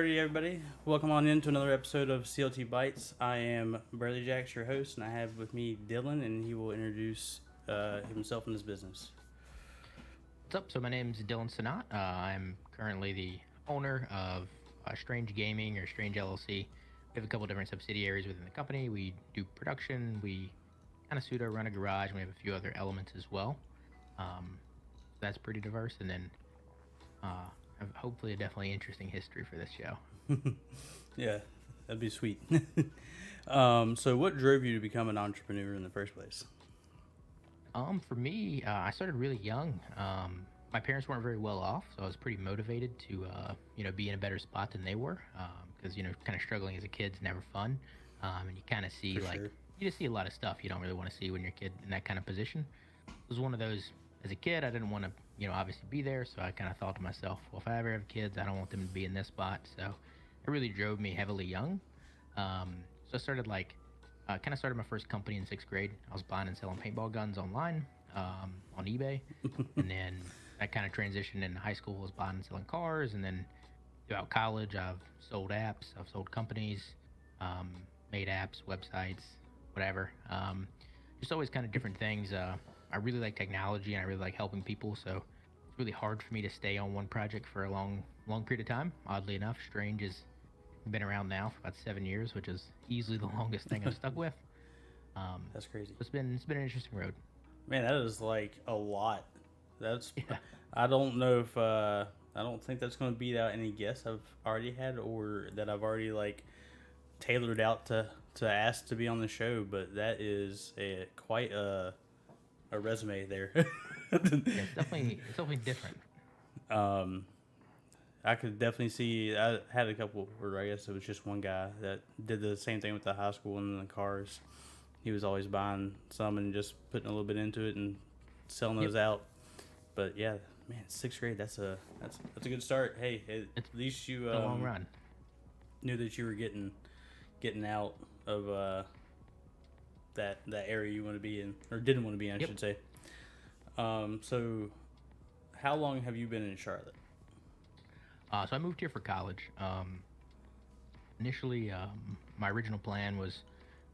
Alrighty, everybody. Welcome on into another episode of CLT Bytes. I am Burley Jacks, your host, and I have with me Dylan, and he will introduce himself and his business. What's up? So my name's Dylan Sanat. I'm currently the owner of Strange Gaming or Strange LLC. We have a couple different subsidiaries within the company. We do production. We kind of pseudo run a garage. And we have a few other elements as well. That's pretty diverse. And then have hopefully a definitely interesting history for this show. Yeah, that'd be sweet. So what drove you to become an entrepreneur in the first place? For me, I started really young. My parents weren't very well off, so I was pretty motivated to, be in a better spot than they were. Because kind of struggling as a kid's never fun, and you kind of see Sure. you just see a lot of stuff you don't really want to see when you're a kid in that kind of position. It was one of those. As a kid, I didn't want to, obviously be there, so I kind of thought to myself, well, if I ever have kids, I don't want them to be in this spot. So it really drove me heavily young. So I started kind of started my first company in sixth grade. I was buying and selling paintball guns online on eBay, and then I kind of transitioned into high school. I was buying and selling cars, and then throughout college, I've sold apps, I've sold companies, made apps, websites, whatever. Just always kind of different things. I really like technology and I really like helping people, so it's really hard for me to stay on one project for a long period of time. Oddly enough, Strange has been around now for about 7 years, which is easily the longest thing I've stuck with. That's crazy. It's been an interesting road. Man, that is like a lot. That's Yeah. I don't know if I don't think that's going to beat out any guests I've already had or that I've already tailored out to ask to be on the show, but that is quite a resume there. Yeah, it's definitely different. um, I could definitely see. I had a couple, or I guess it was just one guy that did the same thing with the high school and the cars. He was always buying some and just putting a little bit into it and selling Yep. those out. But yeah, man, sixth grade. That's a good start. Hey, It's at least you been a long run. knew that you were getting out of that area you want to be in or didn't want to be in, I Yep. should say. So how long have you been in Charlotte? So I moved here for college. Initially, my original plan was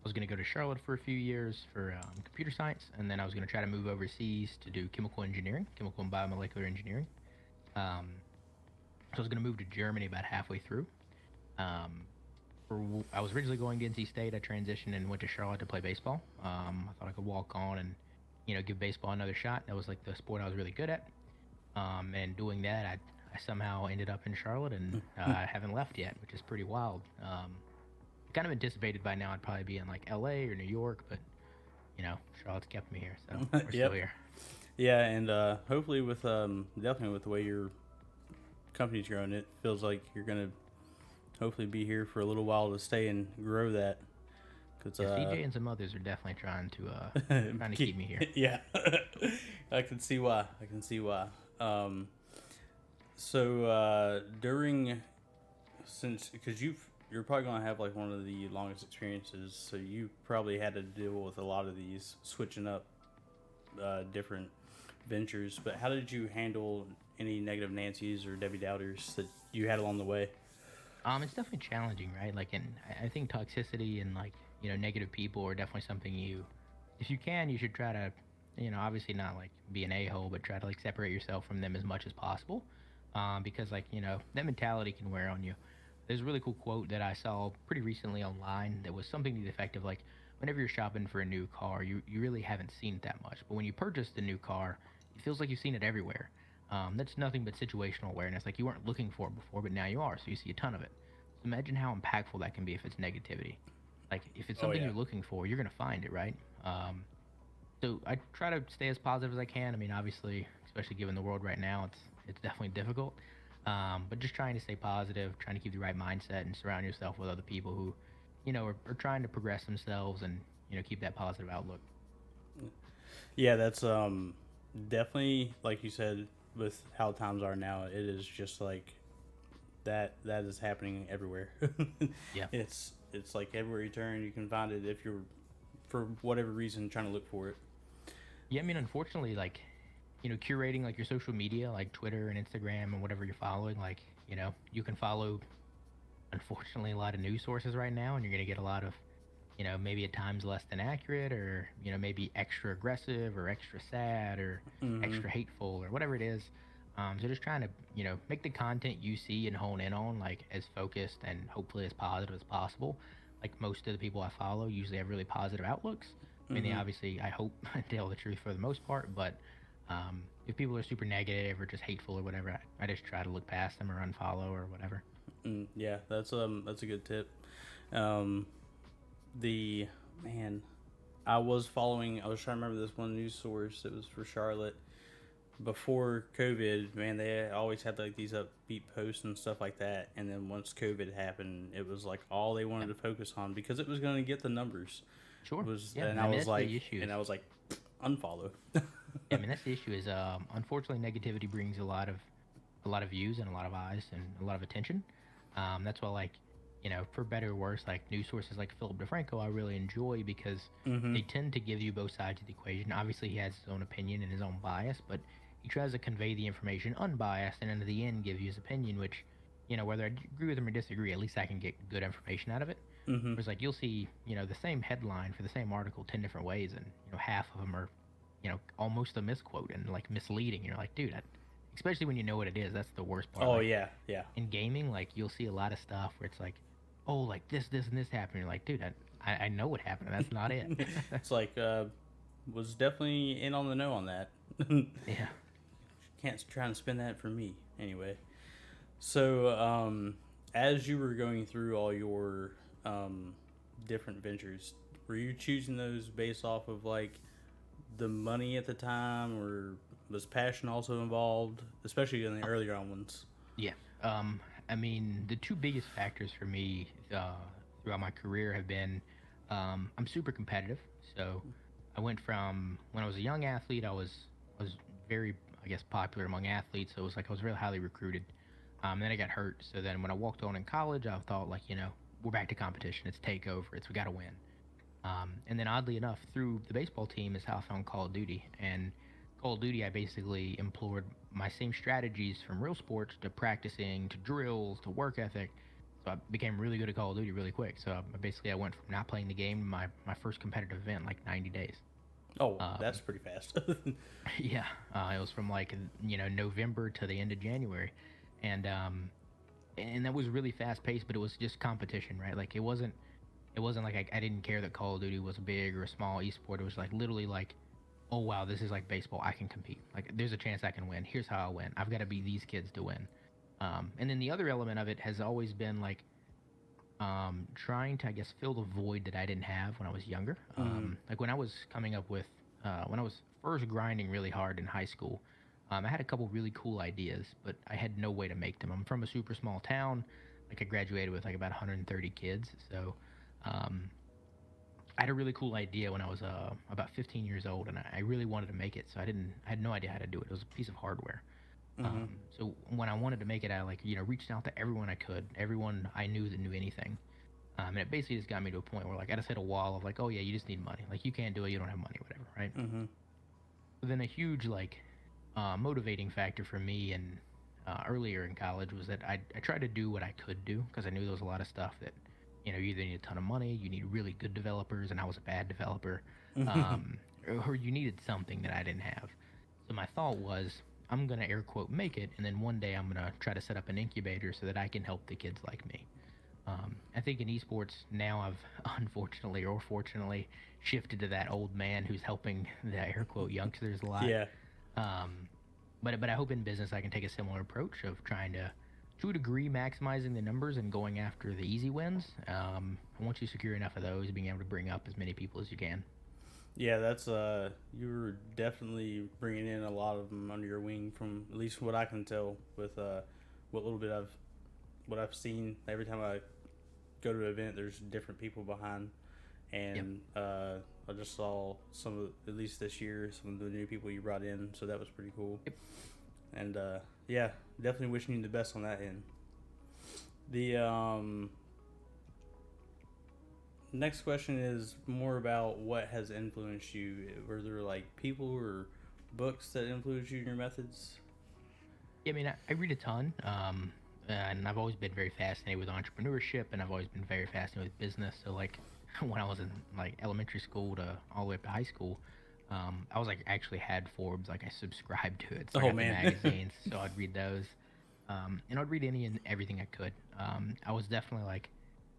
I was going to go to Charlotte for a few years for computer science, and then I was going to try to move overseas to do chemical engineering, chemical and biomolecular engineering. Um, so I was going to move to Germany about halfway through. Um, I was originally going to NC State. I transitioned and went to Charlotte to play baseball. I thought I could walk on and give baseball another shot. That was like the sport I was really good at. And doing that, I somehow ended up in Charlotte and I haven't left yet, which is pretty wild. Kind of anticipated by now I'd probably be in like LA or New York, but Charlotte's kept me here, so we're still Yep. here. Yeah, and hopefully with definitely with the way your company's growing, it feels like you're gonna hopefully be here for a little while to stay and grow that. Cause Yeah, CJ and some others are definitely trying to keep me here. yeah, I can see why. I can see why. So during since because you're probably gonna have like one of the longest experiences, so you probably had to deal with a lot of these switching up different ventures. But how did you handle any negative Nancy's or Debbie Doubters that you had along the way? It's definitely challenging, right? And I think toxicity and negative people are definitely something if you can, you should try to, obviously not like be an a-hole, but try to like separate yourself from them as much as possible, because that mentality can wear on you. There's a really cool quote that I saw pretty recently online that was something to the effect of like, whenever you're shopping for a new car, you really haven't seen it that much, but when you purchase the new car, it feels like you've seen it everywhere. That's nothing but situational awareness. Like you weren't looking for it before, but now you are, so you see a ton of it. So imagine how impactful that can be if it's negativity. Like if it's Oh something yeah. you're looking for, you're gonna find it, right? So I try to stay as positive as I can. I mean, obviously, especially given the world right now, it's definitely difficult. But just trying to stay positive, trying to keep the right mindset, and surround yourself with other people who, are trying to progress themselves and keep that positive outlook. Yeah, that's definitely like you said with how times are now. It is just like that is happening everywhere. Yeah. It's like everywhere you turn, you can find it if you're for whatever reason trying to look for it. Yeah, I mean, unfortunately, curating like your social media, like Twitter and Instagram and whatever you're following, you can follow unfortunately a lot of news sources right now, and you're going to get a lot of, maybe at times less than accurate, or maybe extra aggressive or extra sad or Mm-hmm. extra hateful or whatever it is. So just trying to make the content you see and hone in on like as focused and hopefully as positive as possible. Like most of the people I follow usually have really positive outlooks. I mean, they Mm-hmm. obviously, I hope, tell the truth for the most part, but if people are super negative or just hateful or whatever, I just try to look past them or unfollow or whatever. Yeah, that's a good tip. Um, the man, I was following. I was trying to remember this one news source. It was for Charlotte before COVID. Man, they always had like these upbeat posts and stuff like that. And then once COVID happened, it was like all they wanted Yeah, to focus on because it was going to get the numbers. sure. Was Yeah, and I I mean was that's the like, issue and is I was like, unfollow. yeah, I mean that's the issue is unfortunately negativity brings a lot of views and a lot of eyes and a lot of attention. That's why, like, for better or worse, like news sources like Philip DeFranco, I really enjoy because Mm-hmm. they tend to give you both sides of the equation. Obviously, he has his own opinion and his own bias, but he tries to convey the information unbiased and, in the end, give you his opinion, which, whether I agree with him or disagree, at least I can get good information out of it. Mm-hmm. Whereas, like, you'll see, the same headline for the same article 10 different ways, and, half of them are, almost a misquote and, like, misleading. You're like, dude, especially when you know what it is, that's the worst part. Oh Like, yeah, yeah. in gaming, like you'll see a lot of stuff where it's like, oh, like this, and this happened. You're like, dude, I know what happened. That's not it. It's like was definitely in on the know on that. Yeah. Can't try and spin that for me anyway. So, as you were going through all your um, different ventures, were you choosing those based off of like the money at the time, or was passion also involved, especially in the earlier on ones? Yeah. I mean, the two biggest factors for me throughout my career have been I'm super competitive. So I went from when I was a young athlete, I was very, I guess, popular among athletes. So it was like I was really highly recruited. Then I got hurt. So then when I walked on in college, I thought like, we're back to competition. It's takeover. We got to win. And then oddly enough, through the baseball team is how I found Call of Duty. And Call of Duty, I basically employed my same strategies from real sports to practicing to drills to work ethic. So I became really good at Call of Duty really quick. So basically, I went from not playing the game to my first competitive event in like 90 days. Oh, that's Um, pretty fast. yeah, it was from like November to the end of January, and that was really fast paced. But it was just competition, right? Like it wasn't like I didn't care that Call of Duty was a big or a small esport. It was like literally like, oh wow, this is like baseball. I can compete. Like there's a chance I can win. Here's how I win. I've got to beat these kids to win. And then the other element of it has always been like trying to, I guess, fill the void that I didn't have when I was younger. Mm-hmm. Like when I was coming up with, when I was first grinding really hard in high school, I had a couple really cool ideas, but I had no way to make them. I'm from a super small town. Like I graduated with like about 130 kids, so um, I had a really cool idea when I was about 15 years old, and I really wanted to make it. So I had no idea how to do it. It was a piece of hardware. Mm-hmm. So when I wanted to make it, I like reached out to everyone I could, everyone I knew that knew anything, and it basically just got me to a point where like I just hit a wall of like, oh yeah, you just need money. Like you can't do it, you don't have money, whatever, right? Mm-hmm. But then a huge like motivating factor for me and earlier in college was that I tried to do what I could do because I knew there was a lot of stuff that you either need a ton of money, you need really good developers, and I was a bad developer, um, or you needed something that I didn't have. So my thought was, I'm gonna air quote make it, and then one day I'm gonna try to set up an incubator so that I can help the kids like me. I think in esports now I've unfortunately or fortunately shifted to that old man who's helping the air quote youngsters a lot. Yeah. Um, but I hope in business I can take a similar approach of trying to a degree, maximizing the numbers and going after the easy wins. And once you secure enough of those, being able to bring up as many people as you can. Yeah, that's you were definitely bringing in a lot of them under your wing, from at least what I can tell with what little bit what I've seen. Every time I go to an event, there's different people behind, Yep. and I just saw some of, at least this year, some of the new people you brought in, so that was pretty cool. Yep. And yeah, definitely wishing you the best on that end. The next question is more about what has influenced you. Were there like people or books that influenced you in your methods? Yeah, I mean, I read a ton. and I've always been very fascinated with entrepreneurship, and I've always been very fascinated with business. So like when I was in like elementary school to all the way up to high school, I was like actually had Forbes, like I subscribed to it, so I Oh got the man. magazines, so I'd read those, and I'd read any and everything I could. I was definitely like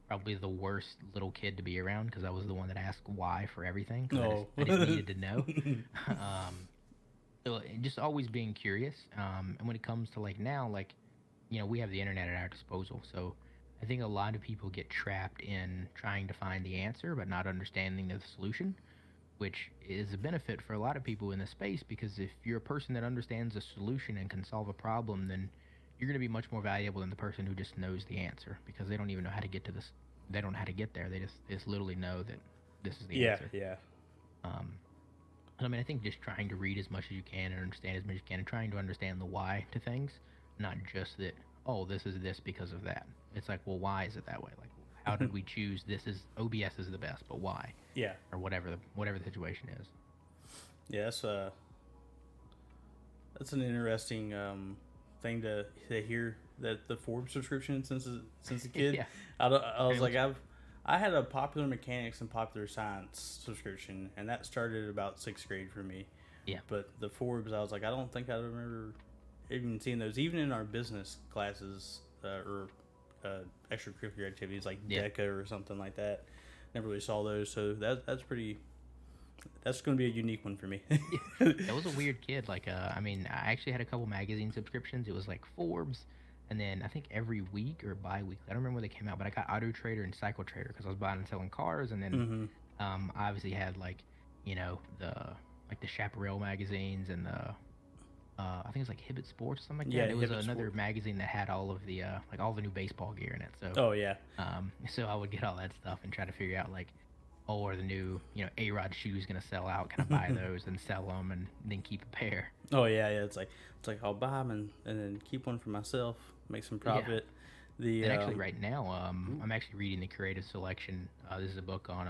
probably the worst little kid to be around because I was the one that asked why for everything because No. I just needed to know. So just always being curious. And when it comes to like now, like we have the internet at our disposal, so I think a lot of people get trapped in trying to find the answer but not understanding the solution, which is a benefit for a lot of people in this space because if you're a person that understands a solution and can solve a problem, then you're going to be much more valuable than the person who just knows the answer because they don't even know how to get to this. They don't know how to get there. They just literally know that this is the Yeah, answer. yeah. Um, I mean, I think just trying to read as much as you can and understand as much as you can, and trying to understand the why to things, not just that. Oh, this is this because of that. It's like, well, why is it that way? Like, how did we choose? This is OBS is the best, but why? Yeah. Or whatever the situation is. Yeah, that's an interesting thing to hear that the Forbes subscription since a kid. Yeah, I was very like much. I had a popular mechanics and popular science subscription, and that started about sixth grade for me. Yeah, But the Forbes, I was like, I don't think I remember even seeing those, even in our business classes or extracurricular activities like yeah. DECA or something like that. Never really saw those, so that's pretty. That's going to be a unique one for me. Yeah, I was a weird kid. Like, I mean, I actually had a couple magazine subscriptions. It was like Forbes, and then I think every week or bi-weekly. I don't remember when they came out, but I got Auto Trader and Cycle Trader because I was buying and selling cars. And then, Hmm. I obviously had like, the like the Chaparral magazines and the I think it's like Hibbett Sports or something like that. Yeah, It was Hibbett another Sport. magazine that had all of the like all the new baseball gear in it. So, Oh yeah. so I would get all that stuff and try to figure out like, oh, are the new A-Rod shoes gonna sell out? Can I buy those and sell them and then keep a pair? Oh yeah, yeah. It's like I'll buy them and then keep one for myself, make some Yeah. profit. The And actually, right now, ooh. I'm actually reading the Creative Selection. This is a book on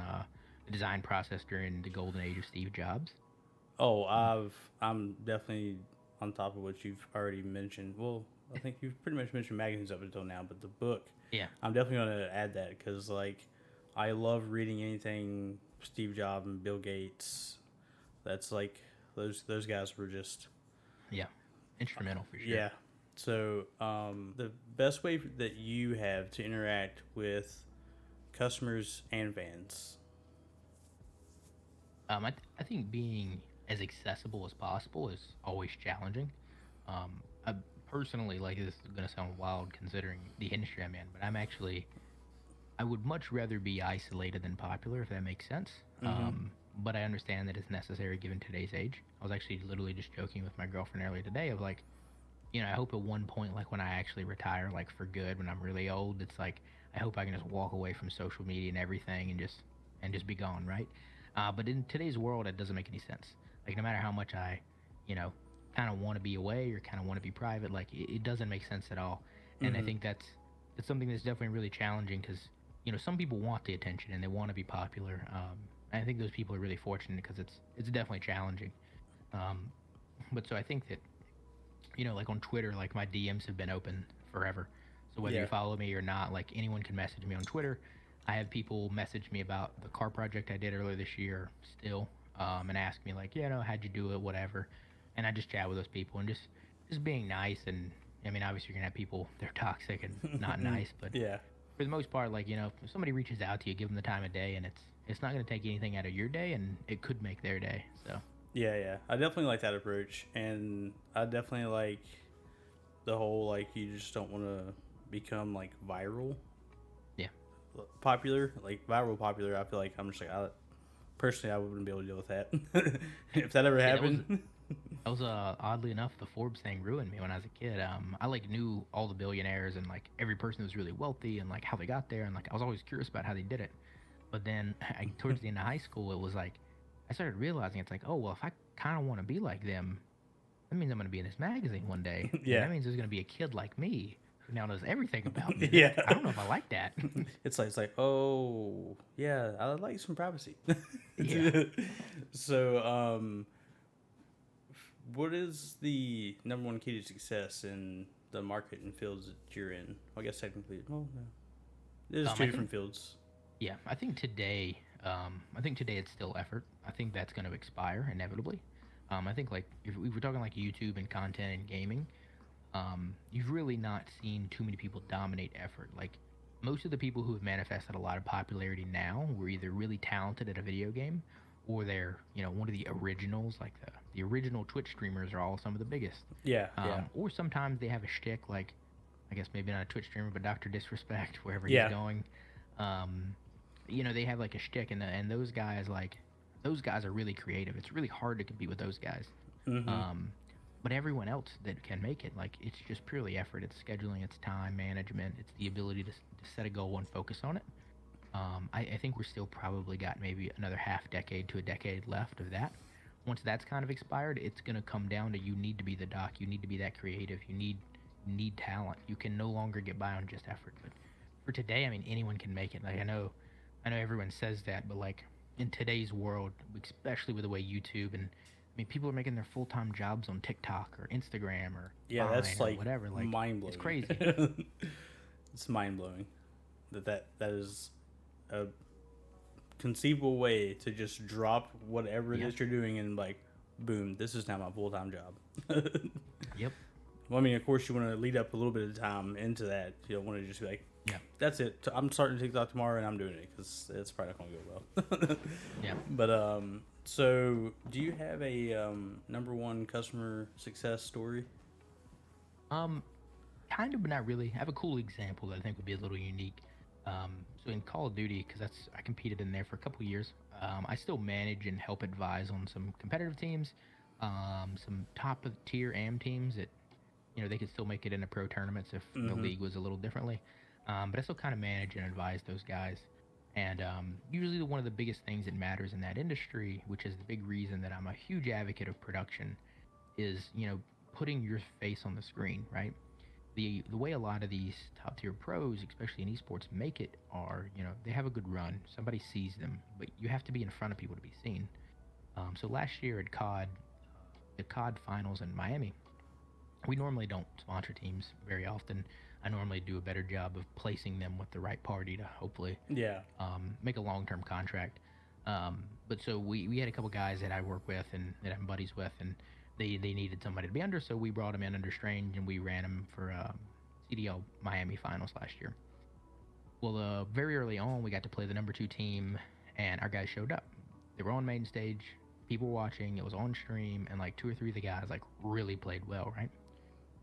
the design process during the golden age of Steve Jobs. Oh, I'm definitely on top of what you've already mentioned. Well, I think you've pretty much mentioned magazines up until now, but the book, Yeah. I'm definitely going to add that because like I love reading anything Steve Jobs and Bill Gates. That's like those guys were just Yeah. Instrumental for sure. yeah. So the best way that you have to interact with customers and fans. I think being as accessible as possible is always challenging. I personally, like, this is going to sound wild considering the industry I'm in, but I would much rather be isolated than popular, if that makes sense. Mm-hmm. But I understand that it's necessary given today's age. I was actually literally just joking with my girlfriend earlier today of like, I hope at one point, like when I actually retire, like for good, when I'm really old, it's like I hope I can just walk away from social media and everything and just be gone, right? But in today's world, it doesn't make any sense. Like no matter how much I, you know, kind of want to be away or kind of want to be private, like it doesn't make sense at all. And I Mm-hmm. think that's something that's definitely really challenging because some people want the attention and they want to be popular. I think those people are really fortunate because it's definitely challenging. Um, but so I think that like on Twitter, like my DMs have been open forever. So whether you Yeah. follow me or not, like anyone can message me on Twitter. I have people message me about the car project I did earlier this year still, and ask me like, how'd you do it, whatever. And I just chat with those people and just being nice. And I mean, obviously you're gonna have people they're toxic and not nice, but Yeah. for the most part, like if somebody reaches out to you, give them the time of day, and it's not gonna take anything out of your day, and it could make their day. So Yeah, yeah. I definitely like that approach, and I definitely like the whole like you just don't want to become like viral yeah. popular, like viral popular. I feel like I'm just like personally I wouldn't be able to deal with that if that ever Yeah, happened. that was oddly enough, the Forbes thing ruined me when I was a kid. I like knew all the billionaires and like every person who was really wealthy and like how they got there, and like I was always curious about how they did it. But then towards the end of high school, it was like I started realizing it's like, oh well, if I kind of want to be like them, that means I'm going to be in this magazine one day, and Yeah, that means there's going to be a kid like me who now knows everything about me. yeah. I don't know if I like that. It's like oh yeah, I like some privacy. Yeah. So what is the number one key to success in the market and fields that you're in? Well, I guess technically, well, no. There's two I different think, fields. yeah, I think today it's still effort. I think that's going to expire inevitably. I think like if we were talking like YouTube and content and gaming, you've really not seen too many people dominate effort. Like most of the people who have manifested a lot of popularity now were either really talented at a video game, or they're one of the originals. Like the original Twitch streamers are all some of the biggest. Yeah, yeah, Or sometimes they have a shtick like, I guess maybe not a Twitch streamer, but Doctor Disrespect wherever he's yeah. going. Um, they have like a shtick, and those guys are really creative. It's really hard to compete with those guys. Mm-hmm. Um, but everyone else that can make it, like it's just purely effort. It's scheduling, it's time management, it's the ability to set a goal and focus on it. I think we're still probably got maybe another half decade to a decade left of that. Once that's kind of expired, it's going to come down to you need to be the doc, you need to be that creative, you need talent. You can no longer get by on just effort. But for today, I mean, anyone can make it. Like I know everyone says that, but like in today's world, especially with the way YouTube and I mean, people are making their full-time jobs on TikTok or Instagram or Yeah, Vine that's or like whatever. Like mind blowing. it's crazy. It's mind blowing that is a conceivable way to just drop whatever it Yeah. is you're doing and like, boom, this is now my full time job. Yep. Well, I mean, of course, you want to lead up a little bit of time into that. You don't want to just be like, Yeah. that's it. I'm starting TikTok tomorrow and I'm doing it because it's probably not going to go well. Yeah. But so do you have a number one customer success story? Kind of, but not really. I have a cool example that I think would be a little unique. So in Call of Duty, because I competed in there for a couple years. I still manage and help advise on some competitive teams, some top of tier AM teams that they could still make it into pro tournaments if the Mm-hmm. league was a little differently. But I still kind of manage and advise those guys. And usually one of the biggest things that matters in that industry, which is the big reason that I'm a huge advocate of production, is putting your face on the screen, right? The way a lot of these top tier pros, especially in esports, make it are they have a good run. Somebody sees them, but you have to be in front of people to be seen. So last year at COD, the COD finals in Miami, we normally don't sponsor teams very often. I normally do a better job of placing them with the right party to hopefully Yeah. make a long-term contract. But so we had a couple guys that I work with and that I'm buddies with, and they needed somebody to be under, so we brought them in under Strange, and we ran them for CDL Miami finals last year. Well, very early on, we got to play the number 2 team, and our guys showed up. They were on main stage, people were watching, it was on stream, and like 2 or 3 of the guys like really played well, right?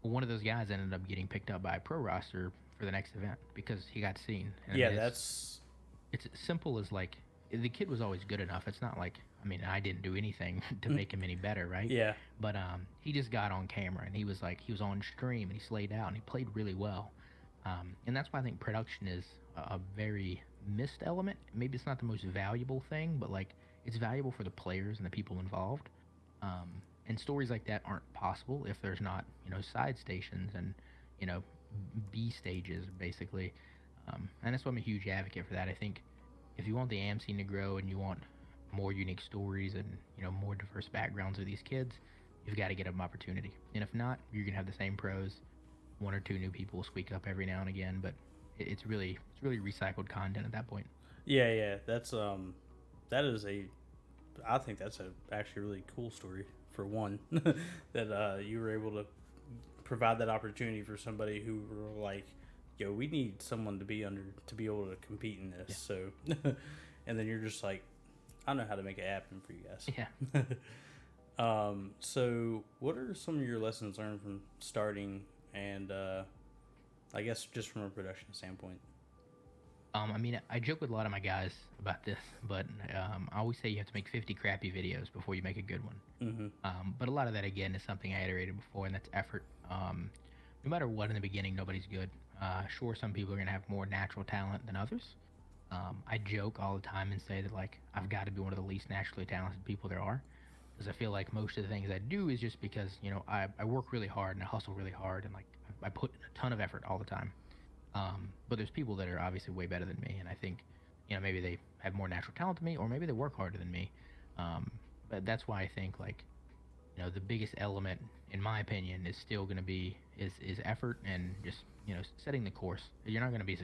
Well, one of those guys ended up getting picked up by a pro roster for the next event because he got seen. And Yeah, I mean, that's it's as simple as like the kid was always good enough. It's not like I didn't do anything to make him any better, right? yeah. But he just got on camera and he was on stream and he slayed out and he played really well. And that's why I think production is a very missed element. Maybe it's not the most valuable thing, but like it's valuable for the players and the people involved. And stories like that aren't possible if there's not side stations and B stages basically. And that's why I'm a huge advocate for that. I think if you want the AM scene to grow and you want more unique stories and more diverse backgrounds of these kids, you've got to get them opportunity. And if not, you're gonna have the same pros. 1 or 2 new people will squeak up every now and again, but it's really recycled content at that point. Yeah, yeah. That's that is I think that's a actually really cool story for one that you were able to provide that opportunity for somebody who were like, yo, we need someone to be under to be able to compete in this. So and then you're just like, I know how to make it happen for you guys. Yeah. So what are some of your lessons learned from starting and I guess just from a production standpoint? I joke with a lot of my guys about this, but I always say you have to make 50 crappy videos before you make a good one. Mm-hmm. But a lot of that, again, is something I iterated before, and that's effort. No matter what in the beginning, nobody's good. Sure, some people are going to have more natural talent than others. I joke all the time and say that, like, I've got to be one of the least naturally talented people there are, because I feel like most of the things I do is just because, I work really hard and I hustle really hard, and, like, I put in a ton of effort all the time. But there's people that are obviously way better than me, and I think, maybe they have more natural talent than me, or maybe they work harder than me. But that's why I think, like, the biggest element, in my opinion, is still going to be is effort and just setting the course. You're not going to be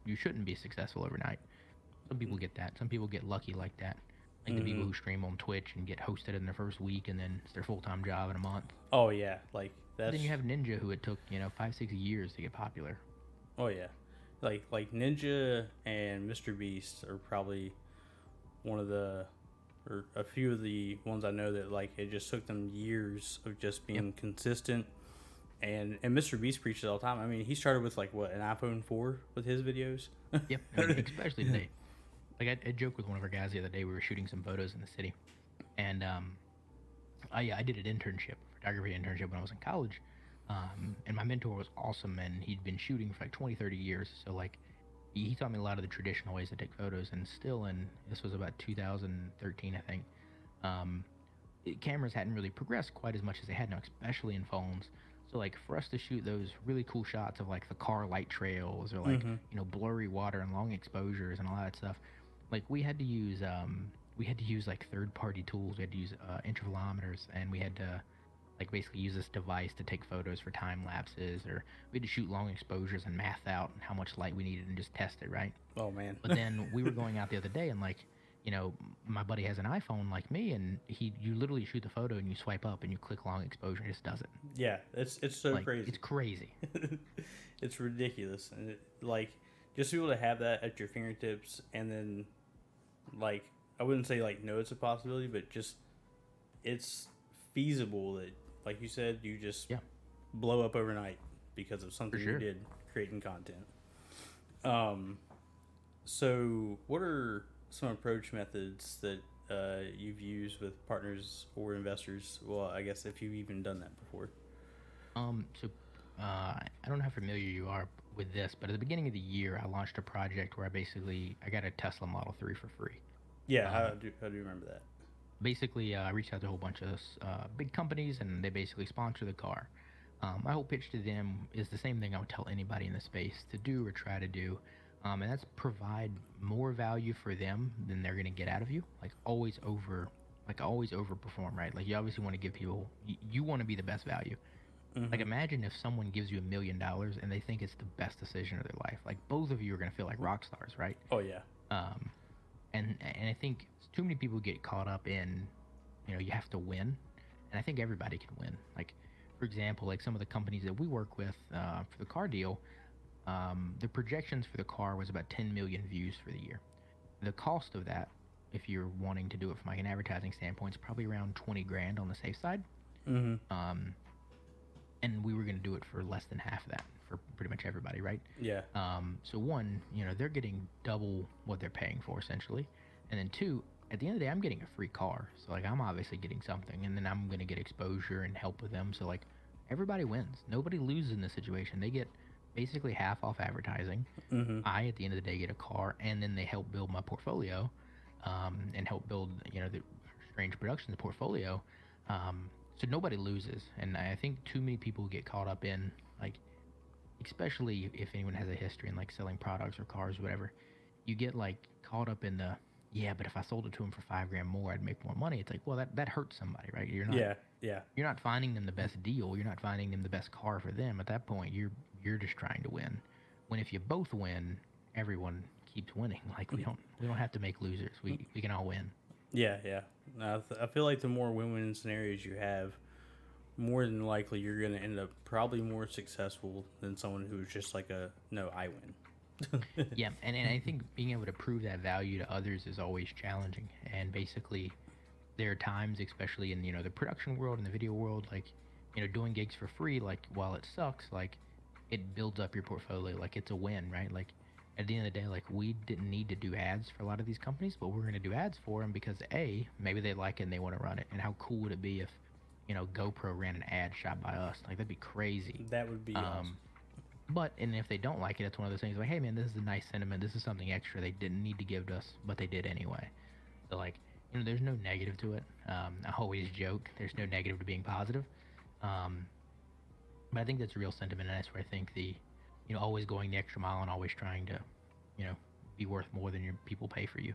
you shouldn't be successful overnight. Some people get that. Some people get lucky like that. Like the people Mm-hmm. who stream on Twitch and get hosted in their first week, and then it's their full-time job in a month. Oh yeah, like But that's. then you have Ninja, who it took 5-6 years to get popular. Oh yeah, like Ninja and Mr. Beast are probably one of the or a few of the ones I know that like it just took them years of just Yep. being consistent. And Mr. Beast preaches all the time. I mean, he started with like what, an iPhone 4 with his videos. Yep. I mean, especially today. Like I joked with one of our guys the other day. We were shooting some photos in the city, and I did an internship, photography internship when I was in college. And my mentor was awesome, and he'd been shooting for like 20, 30 years. So like, he taught me a lot of the traditional ways to take photos. And still, this was about 2013, I think. Cameras hadn't really progressed quite as much as they had now, especially in phones. So like for us to shoot those really cool shots of like the car light trails or like Mm-hmm. blurry water and long exposures and all that stuff, like we had to use like third party tools. We had to use intervalometers, and we had to like basically use this device to take photos for time lapses, or we had to shoot long exposures and math out how much light we needed and just test it, right? Oh man. But then we were going out the other day, and like, my buddy has an iPhone like me, and you literally shoot the photo and you swipe up and you click long exposure, and it just does it. Yeah, it's so Like crazy. it's crazy. It's ridiculous, and like just to be able to have that at your fingertips, and then like I wouldn't say like no, it's a possibility, but just it's feasible that, like you said, you just Yeah, blow up overnight because of for something you sure. did creating content. Um, so what are some approach methods that you've used with partners or investors? Well, I guess if you've even done that before. So I don't know how familiar you are with this, but at the beginning of the year, I launched a project where I got a Tesla Model 3 for free. Yeah, Um, I do remember that. Basically, I reached out to a whole bunch of big companies, and they basically sponsor the car. My whole pitch to them is the same thing I would tell anybody in the space to do or try to do, and that's provide more value for them than they're going to get out of you. Like always overperform, right? Like you obviously want to give people, you want to be the best value. Like Mm-hmm. imagine if someone gives you $1 million and they think it's the best decision of their life. Like both of you are going to feel like rock stars, right? Oh yeah. Um, and I think too many people get caught up in, you have to win, and I think everybody can win. Like, for example, like some of the companies that we work with for the car deal, the projections for the car was about 10 million views for the year. The cost of that, if you're wanting to do it from like an advertising standpoint, is probably around 20 grand on the safe side. Mm-hmm. Um, and we were going to do it for less than half of that for pretty much everybody, right? Yeah. So one, they're getting double what they're paying for essentially, and then two, at the end of the day, I'm getting a free car, so like I'm obviously getting something, and then I'm gonna get exposure and help with them. So like everybody wins, nobody loses in this situation. They get basically half off advertising. Mm-hmm. I, at the end of the day, get a car, and then they help build my portfolio, and help build the Strange Productions portfolio. So nobody loses, and I think too many people get caught up in like, especially if anyone has a history in like selling products or cars or whatever, you get like caught up in the, yeah, but if I sold it to them for 5 grand more, I'd make more money. It's like, well, that hurts somebody, right? Yeah. Yeah. You're not finding them the best deal. You're not finding them the best car for them. At that point, you're just trying to win. When if you both win, everyone keeps winning. Like we don't have to make losers. We can all win. Yeah. Yeah. I feel like the more win-win scenarios you have, more than likely you're going to end up probably more successful than someone who's just like a no, I win. Yeah, and I think being able to prove that value to others is always challenging. And basically, there are times, especially in the production world and the video world, like doing gigs for free, like while it sucks, like it builds up your portfolio, like it's a win, right? Like at the end of the day, like we didn't need to do ads for a lot of these companies, but we're going to do ads for them because maybe they like it and they want to run it. And how cool would it be if GoPro ran an ad shot by us? Like that'd be crazy. That would be awesome. And if they don't like it, it's one of those things like, hey man, this is a nice sentiment. This is something extra they didn't need to give to us, but they did anyway. So like, there's no negative to it. I always joke, there's no negative to being positive. But I think that's a real sentiment, and that's where I think always going the extra mile and always trying to, be worth more than your people pay for you.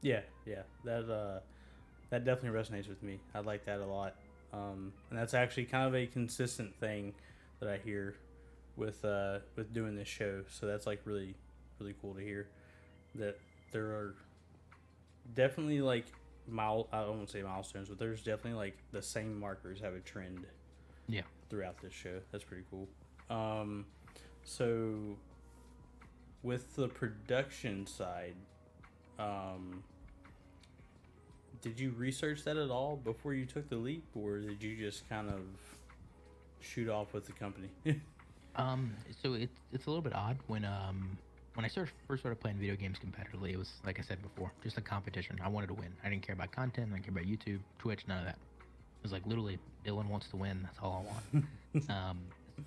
Yeah. Yeah. That definitely resonates with me. I like that a lot. And that's actually kind of a consistent thing that I hear with doing this show. So that's like really really cool to hear that there are definitely like I don't want to say milestones, but there's definitely like the same markers have a trend. Yeah. Throughout this show, that's pretty cool. So with the production side, did you research that at all before you took the leap, or did you just kind of shoot off with the company? So it's a little bit odd when I first started playing video games competitively. It was like I said before, just a competition. I wanted to win. I didn't care about content. I didn't care about YouTube, Twitch, none of that. It was like literally Dylan wants to win. That's all I want.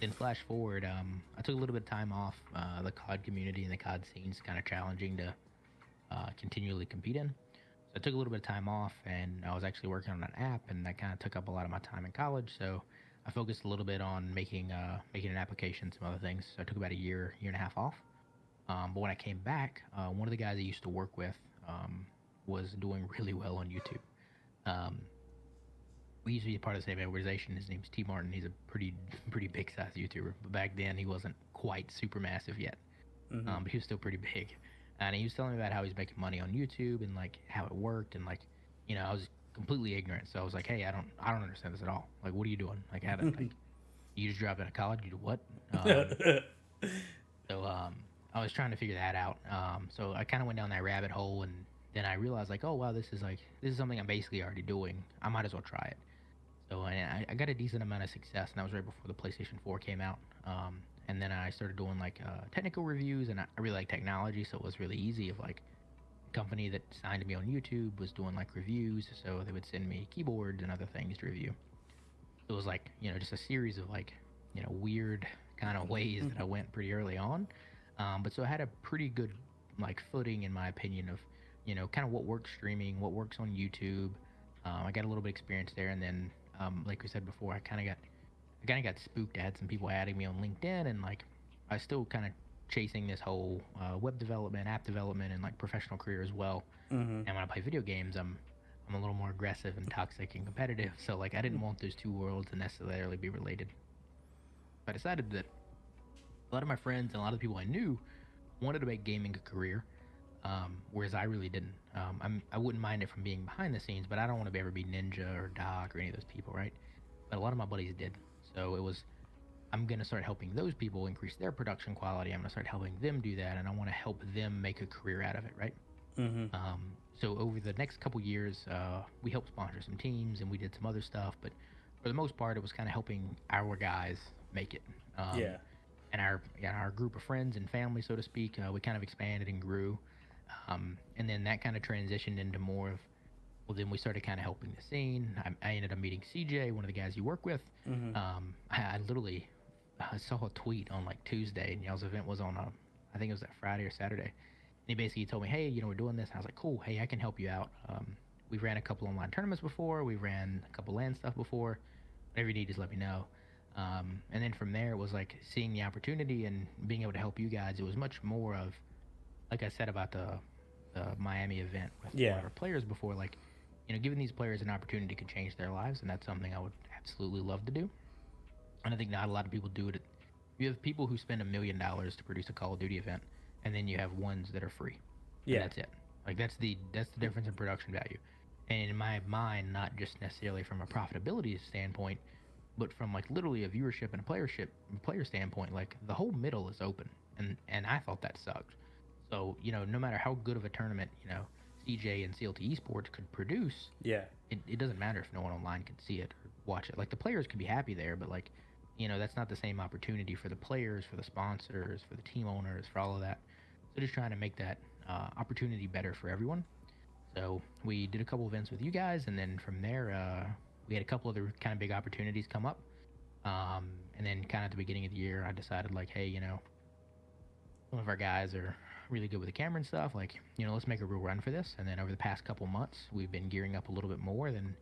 Then flash forward, I took a little bit of time off. The COD community and the COD scene's kind of challenging to continually compete in. So I took a little bit of time off, and I was actually working on an app, and that kind of took up a lot of my time in college. So I focused a little bit on making an application, some other things. So I took about a year and a half off. But when I came back, one of the guys I used to work with was doing really well on YouTube. We used to be part of the same organization. His name's T. Martin. He's a pretty big size YouTuber. But back then, he wasn't quite super massive yet. But he was still pretty big. And he was telling me about how he's making money on YouTube and like how it worked. And like, I was completely ignorant. So I was like, hey, I don't understand this at all. Like, what are you doing? Like, how did, like, you just dropped out of college? You do what? So I was trying to figure that out. So I kind of went down that rabbit hole, and then I realized like, oh wow, this is something I'm basically already doing. I might as well try it. So I got a decent amount of success, and that was right before the PlayStation 4 came out. And then I started doing like technical reviews, and I really like technology, so it was really easy. If like a company that signed me on YouTube was doing like reviews, so they would send me keyboards and other things to review. So it was like just a series of like weird kind of ways that I went pretty early on. But so I had a pretty good like footing in my opinion of kind of what works streaming, what works on YouTube. I got a little bit of experience there, and then like we said before, I kind of got spooked. I had some people adding me on LinkedIn, and like I was still kind of chasing this whole web development, app development, and like professional career as well. And when I play video games, I'm a little more aggressive and toxic and competitive. So like I didn't want those two worlds to necessarily be related. I decided that a lot of my friends and a lot of the people I knew wanted to make gaming a career, whereas I really didn't. I wouldn't mind it from being behind the scenes, but I don't want to ever be Ninja or Doc or any of those people, right? But a lot of my buddies did. So it was, I'm going to start helping those people increase their production quality. I'm going to start helping them do that, and I want to help them make a career out of it, right? So over the next couple years, we helped sponsor some teams, and we did some other stuff, but for the most part, it was kind of helping our guys make it. And our group of friends and family, so to speak, we kind of expanded and grew. And then that kind of transitioned into more of, well, then we started kind of helping the scene. I ended up meeting CJ, one of the guys you work with. I literally saw a tweet on like Tuesday, and y'all's event was on, I think it was that Friday or Saturday. And he basically told me, hey, we're doing this. And I was like, cool. Hey, I can help you out. We've ran a couple online tournaments before. We've ran a couple LAN stuff before. Whatever you need, just let me know. And then from there, it was like seeing the opportunity and being able to help you guys. It was much more of, like I said about the Miami event with one of our players before, like, giving these players an opportunity could change their lives, and that's something I would absolutely love to do. And I think not a lot of people do it. You have people who spend $1 million to produce a Call of Duty event, and then you have ones that are free. And that's it. Like that's the difference in production value. And in my mind, not just necessarily from a profitability standpoint, but from like literally a viewership and a player standpoint, like the whole middle is open, and I thought that sucked. So no matter how good of a tournament CJ and CLT Esports could produce, it doesn't matter if no one online can see it or watch it. Like the players could be happy there, but like that's not the same opportunity for the players, for the sponsors, for the team owners, for all of that. So just trying to make that opportunity better for everyone. So we did a couple events with you guys, and then from there we had a couple other kind of big opportunities come up. And then kind of at the beginning of the year, I decided like, hey, some of our guys are really good with the camera and stuff. Like, let's make a real run for this. And then over the past couple months, we've been gearing up a little bit more. Than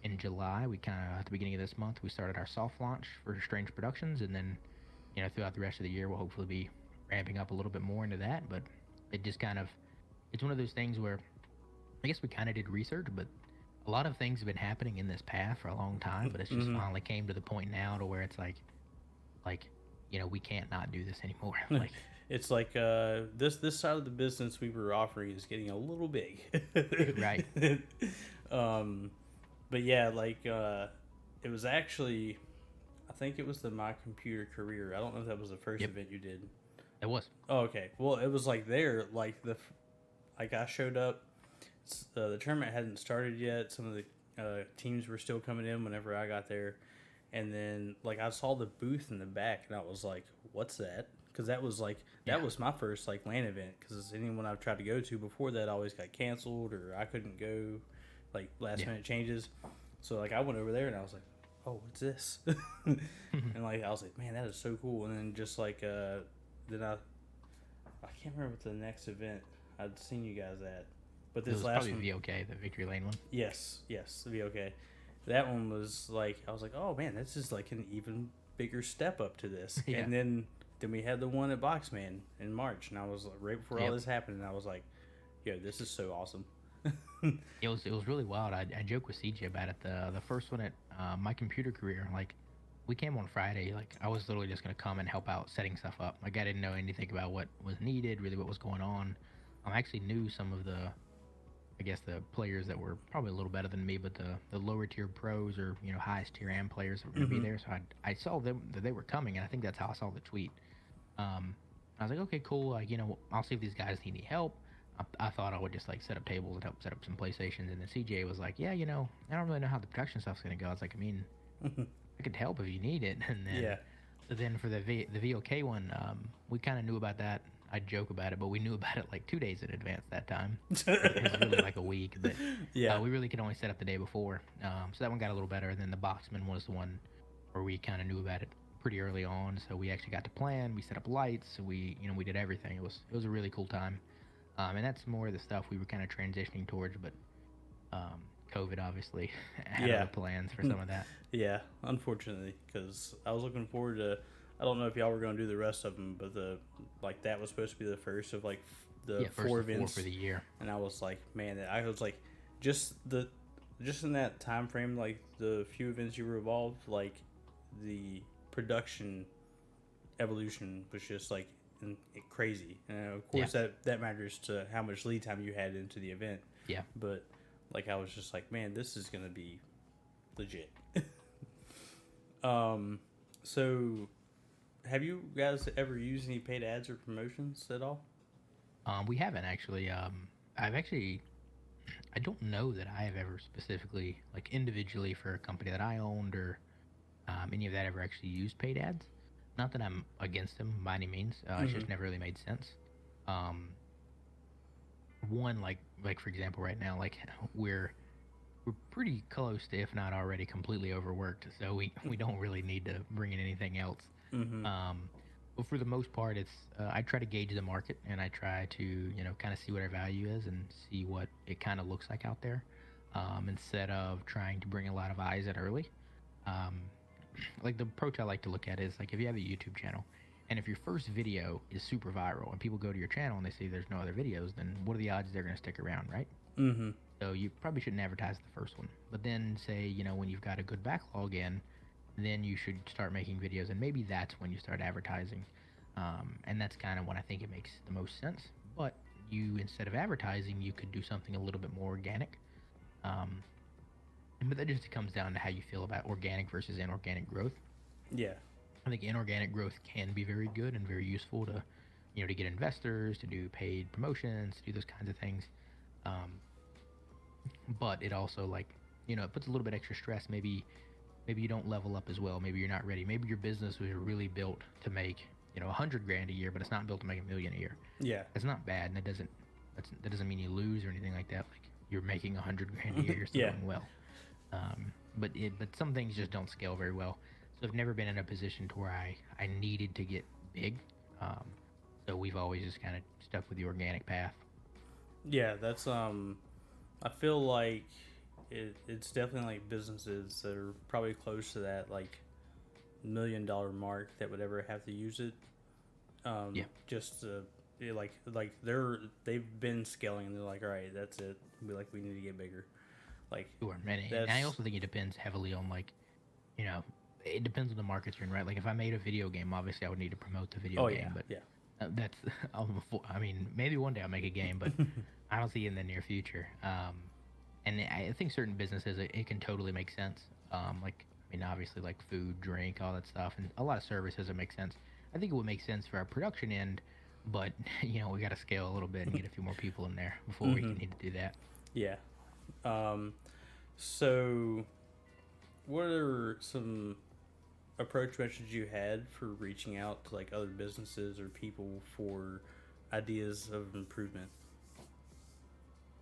in July, we kind of, at the beginning of this month, we started our soft launch for Strange Productions. And then, throughout the rest of the year, we'll hopefully be ramping up a little bit more into that. But it just kind of, it's one of those things where I guess we kind of did research, but a lot of things have been happening in this path for a long time, but it's just Mm-hmm. finally came to the point now to where it's like, we can't not do this anymore. Like, It's like this side of the business we were offering is getting a little big. right. um, but yeah, like it was actually, I think it was the My Computer Career. I don't know if that was the first Yep, event you did. it was. Oh, okay. Well, it was like there, like like I showed up. The tournament hadn't started yet. Some of the teams were still coming in whenever I got there, and then like I saw the booth in the back, and I was like, "What's that?" Because that was like Yeah, that was my first like LAN event. Because anyone I've tried to go to before that always got canceled or I couldn't go, like last yeah. minute changes. So like I went over there and I was like, "Oh, what's this?" And like I was like, "Man, that is so cool." And then just like then I can't remember what the next event I'd seen you guys at, but It this was last probably one, VOK, the Victory Lane one. yes, it'd be okay. That one was like I was like, oh man, this is like an even bigger step up to this. Yeah. And then we had the one at Boxman in March, and I was like, right before all Yep. this happened, and I was like, yo, this is so awesome. It was really wild. I joke with CJ about it. The first one at My Computer Career, like, we came on Friday. Like, I was literally just gonna come and help out setting stuff up. Like, I didn't know anything about what was needed, really what was going on. I actually knew some of the, I guess, the players that were probably a little better than me, but the lower tier pros, or highest tier AM players that were gonna be Mm-hmm. there. So I saw them that they were coming, and I think that's how I saw the tweet. I was like, okay, cool. Like, I'll see if these guys need any help. I thought I would just like set up tables and help set up some PlayStations. And then CJ was like, yeah, I don't really know how the production stuff's gonna go. I was like, I mean, I could help if you need it. And then, Yeah. so then for the VOK one, we kind of knew about that. I joke about it, but we knew about it like 2 days in advance that time. It was really like a week, but Yeah. we really could only set up the day before. So that one got a little better. And then the Boxman was the one where we kind of knew about it pretty early on. So we actually got to plan. We set up lights. We did everything. It was a really cool time. And that's more of the stuff we were kind of transitioning towards, but COVID obviously had Yeah. other plans for some of that. Yeah, unfortunately, because I was looking forward to. I don't know if y'all were going to do the rest of them, but that was supposed to be the first of like the Yeah, first four of four events for the year. and I was like, man, I was like, just just in that time frame, like the few events you were involved, like the production evolution was just like crazy. And of Yeah, course, that matters to how much lead time you had into the event. yeah. But like, I was just like, man, this is gonna be legit. So have you guys ever used any paid ads or promotions at all? We haven't actually. I don't know that I have ever specifically, like individually for a company that I owned, or any of that ever actually used paid ads. Not that I'm against them by any means. It's Mm-hmm. just never really made sense. Um, one like for example, right now, like we're pretty close to, if not already, completely overworked. So we don't really need to bring in anything else. Mm-hmm. Um, but for the most part, it's I try to gauge the market, and I try to kind of see what our value is and see what it kind of looks like out there, instead of trying to bring a lot of eyes in early. Um, like the approach I like to look at is like if you have a YouTube channel, and if your first video is super viral and people go to your channel and they see there's no other videos, then what are the odds they're going to stick around, right? Mm-hmm. So you probably shouldn't advertise the first one. But then say, when you've got a good backlog in, then you should start making videos, and maybe that's when you start advertising. And that's kind of when I think it makes the most sense. But you, instead of advertising, you could do something a little bit more organic. Um, but that just comes down to how you feel about organic versus inorganic growth. Yeah. I think inorganic growth can be very good and very useful to, to get investors, to do paid promotions, to do those kinds of things. Um, but it also, like, it puts a little bit extra stress. Maybe you don't level up as well. Maybe you're not ready. Maybe your business was really built to make 100 grand a year, but it's not built to make 1 million a year. Yeah. That's not bad, and that doesn't mean you lose or anything like that. Like, you're making 100 grand a year, you're still Yeah. doing well. But some things just don't scale very well. So I've never been in a position to where I needed to get big. Um, so we've always just kind of stuck with the organic path. Yeah, that's I feel like it's definitely like businesses that are probably close to that like $1 million mark that would ever have to use it. Yeah, Just to, yeah, they've been scaling and they're like, all right, that's it. Be like, we need to get bigger. Like Sure, and I also think it depends heavily on like, you know, it depends on the markets you're in, right? Like if I made a video game, obviously I would need to promote the video oh game, but yeah, that's I mean, maybe one day I'll make a game, but I don't see it in the near future. And I think certain businesses it can totally make sense. Like I mean, obviously like food, drink, all that stuff, and a lot of services that make sense. I think it would make sense for our production end, but you know we got to scale a little bit and get a few more people in there before we can need to do that. yeah. Um, so what are some approach methods you had for reaching out to like other businesses or people for ideas of improvement?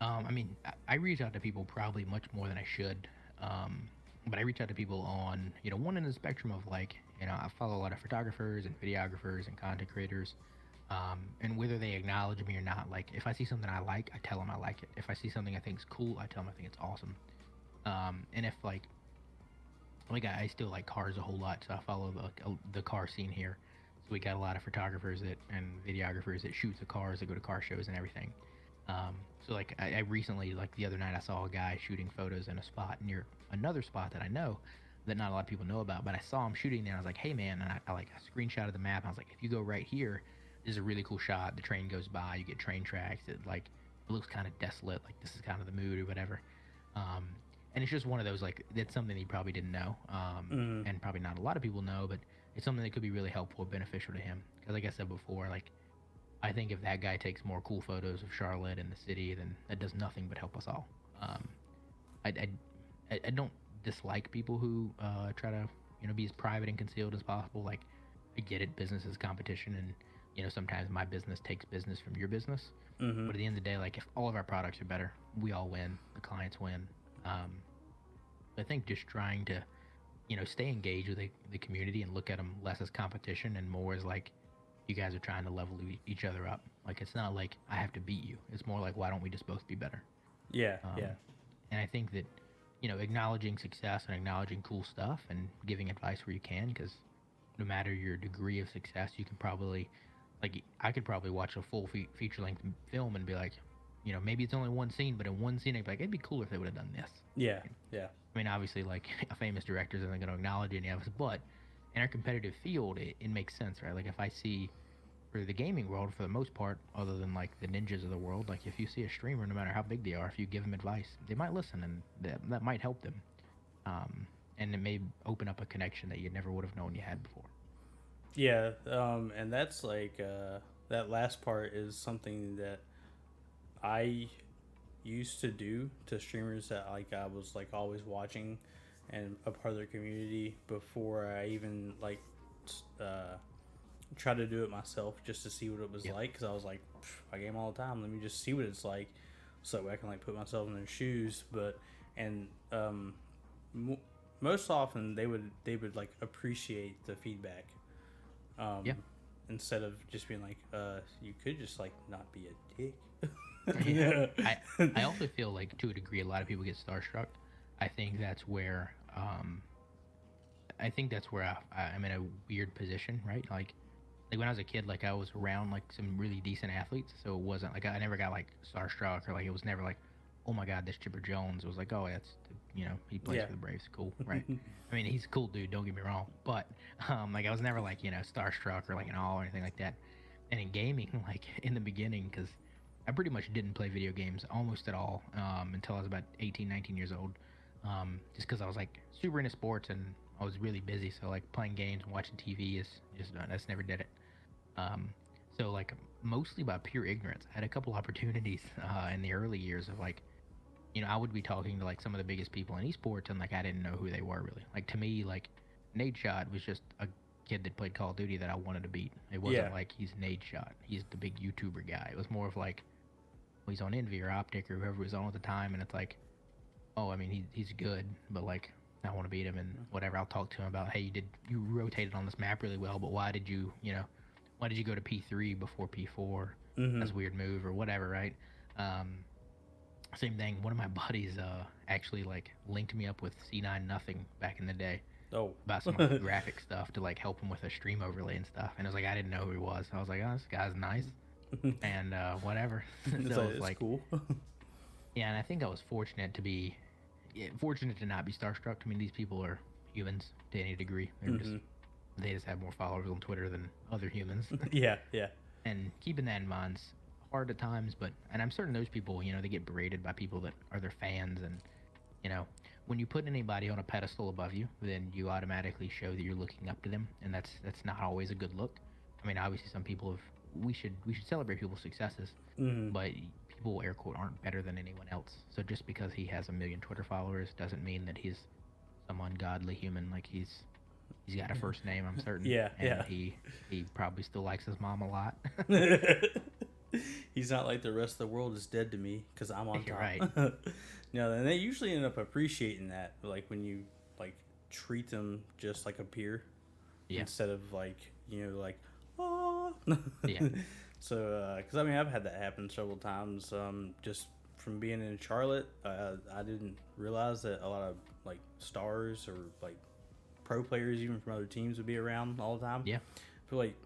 I mean, I reach out to people probably much more than I should. But I reach out to people on, you know, one end of the spectrum of like, you know, I follow a lot of photographers and videographers and content creators. And whether they acknowledge me or not, like if I see something I like, I tell them I like it. If I see something I think is cool, I tell them I think it's awesome. And if like I still like cars a whole lot, so I follow the car scene here. So we got a lot of photographers that and videographers that shoot the cars, that go to car shows and everything. So like I recently, like the other night, I saw a guy shooting photos in a spot near another spot that I know that not a lot of people know about, but I saw him shooting there. And I was like, hey man, and I like a screenshot of the map. And I was like, if you go right here, this is a really cool shot. The train goes by, you get train tracks. It looks kind of desolate, like this is kind of the mood or whatever. And it's just one of those like that's something that you probably didn't know, and probably not a lot of people know, but it's something that could be really helpful, beneficial to him. Because like I said before, like I think if that guy takes more cool photos of Charlotte and the city, then that does nothing but help us all. I, I don't dislike people who try to be as private and concealed as possible. Like I get it, business is competition, and sometimes my business takes business from your business. But at the end of the day, like if all of our products are better, we all win. The clients win. I think just trying to stay engaged with the community and look at them less as competition and more as like you guys are trying to level each other up. Like it's not like I have to beat you. It's more like why don't we just both be better? Yeah, yeah. And I think that acknowledging success and acknowledging cool stuff and giving advice where you can, because no matter your degree of success, you can probably I could probably watch a full feature length film and be like, maybe it's only one scene, but in one scene I'd be like, it'd be cooler if they would have done this. Yeah, yeah. I mean, obviously, like a famous director isn't going to acknowledge any of us, but in our competitive field, it makes sense, right? Like if I see for the gaming world, for the most part, other than like the ninjas of the world, like if you see a streamer, no matter how big they are, if you give them advice, they might listen, and that might help them, and it may open up a connection that you never would have known you had before. Yeah, and that's like that last part is something that I used to do to streamers that like I was like always watching and a part of their community before I even like try to do it myself just to see what it was like, because I was like, I game all the time, let me just see what it's like so I can like put myself in their shoes. But and most often they would like appreciate the feedback, instead of just being like, you could just like not be a dick. Yeah. I also feel like to a degree a lot of people get starstruck. I think that's where I'm in a weird position, right? Like when I was a kid, like I was around like some really decent athletes, so it wasn't like I never got like starstruck, or like it was never like, oh my god, this Chipper Jones. It was like, oh, that's he plays for the Braves, cool, right? I mean, he's a cool dude, don't get me wrong, but like I was never like starstruck or like in awe or anything like that. And in gaming, like in the beginning, because I pretty much didn't play video games almost at all until I was about 18, 19 years old, just because I was like super into sports and I was really busy. So like playing games and watching TV is just I just never did it. So like mostly by pure ignorance. I had a couple opportunities in the early years of like, I would be talking to like some of the biggest people in esports and like I didn't know who they were really. Like to me, like Nadeshot was just a kid that played Call of Duty that I wanted to beat. It wasn't like he's Nadeshot, he's the big YouTuber guy. It was more of like, well, he's on Envy or Optic or whoever was on at the time, and it's like, oh, I mean he's good, but like I want to beat him and whatever. I'll talk to him about, hey, you rotated on this map really well, but why did you go to P3 before P4? That's a weird move or whatever, right? Same thing. One of my buddies actually like linked me up with C9 Nothing back in the day. Oh. About some like, graphic stuff to like help him with a stream overlay and stuff. And it was like I didn't know who he was. I was like, oh, this guy's nice. And whatever. So it's like, cool. Yeah, and I think I was fortunate to be, fortunate to not be starstruck. I mean, these people are humans to any degree. They just have more followers on Twitter than other humans. Yeah, yeah. And keeping that in mind's hard at times, and I'm certain those people, they get berated by people that are their fans, and when you put anybody on a pedestal above you, then you automatically show that you're looking up to them, and that's not always a good look. I mean, obviously, some people we should celebrate people's successes, but people, air quote, aren't better than anyone else. So just because he has 1 million Twitter followers doesn't mean that he's some ungodly human. Like he's got a first name, I'm certain. Yeah, and he probably still likes his mom a lot. He's not like the rest of the world is dead to me because I'm on top. Right. And they usually end up appreciating that, like when you like treat them just like a peer, instead of like oh. Yeah. So, because I mean, I've had that happen several times. Just from being in Charlotte, I didn't realize that a lot of like stars or like pro players, even from other teams, would be around all the time. Yeah. But like,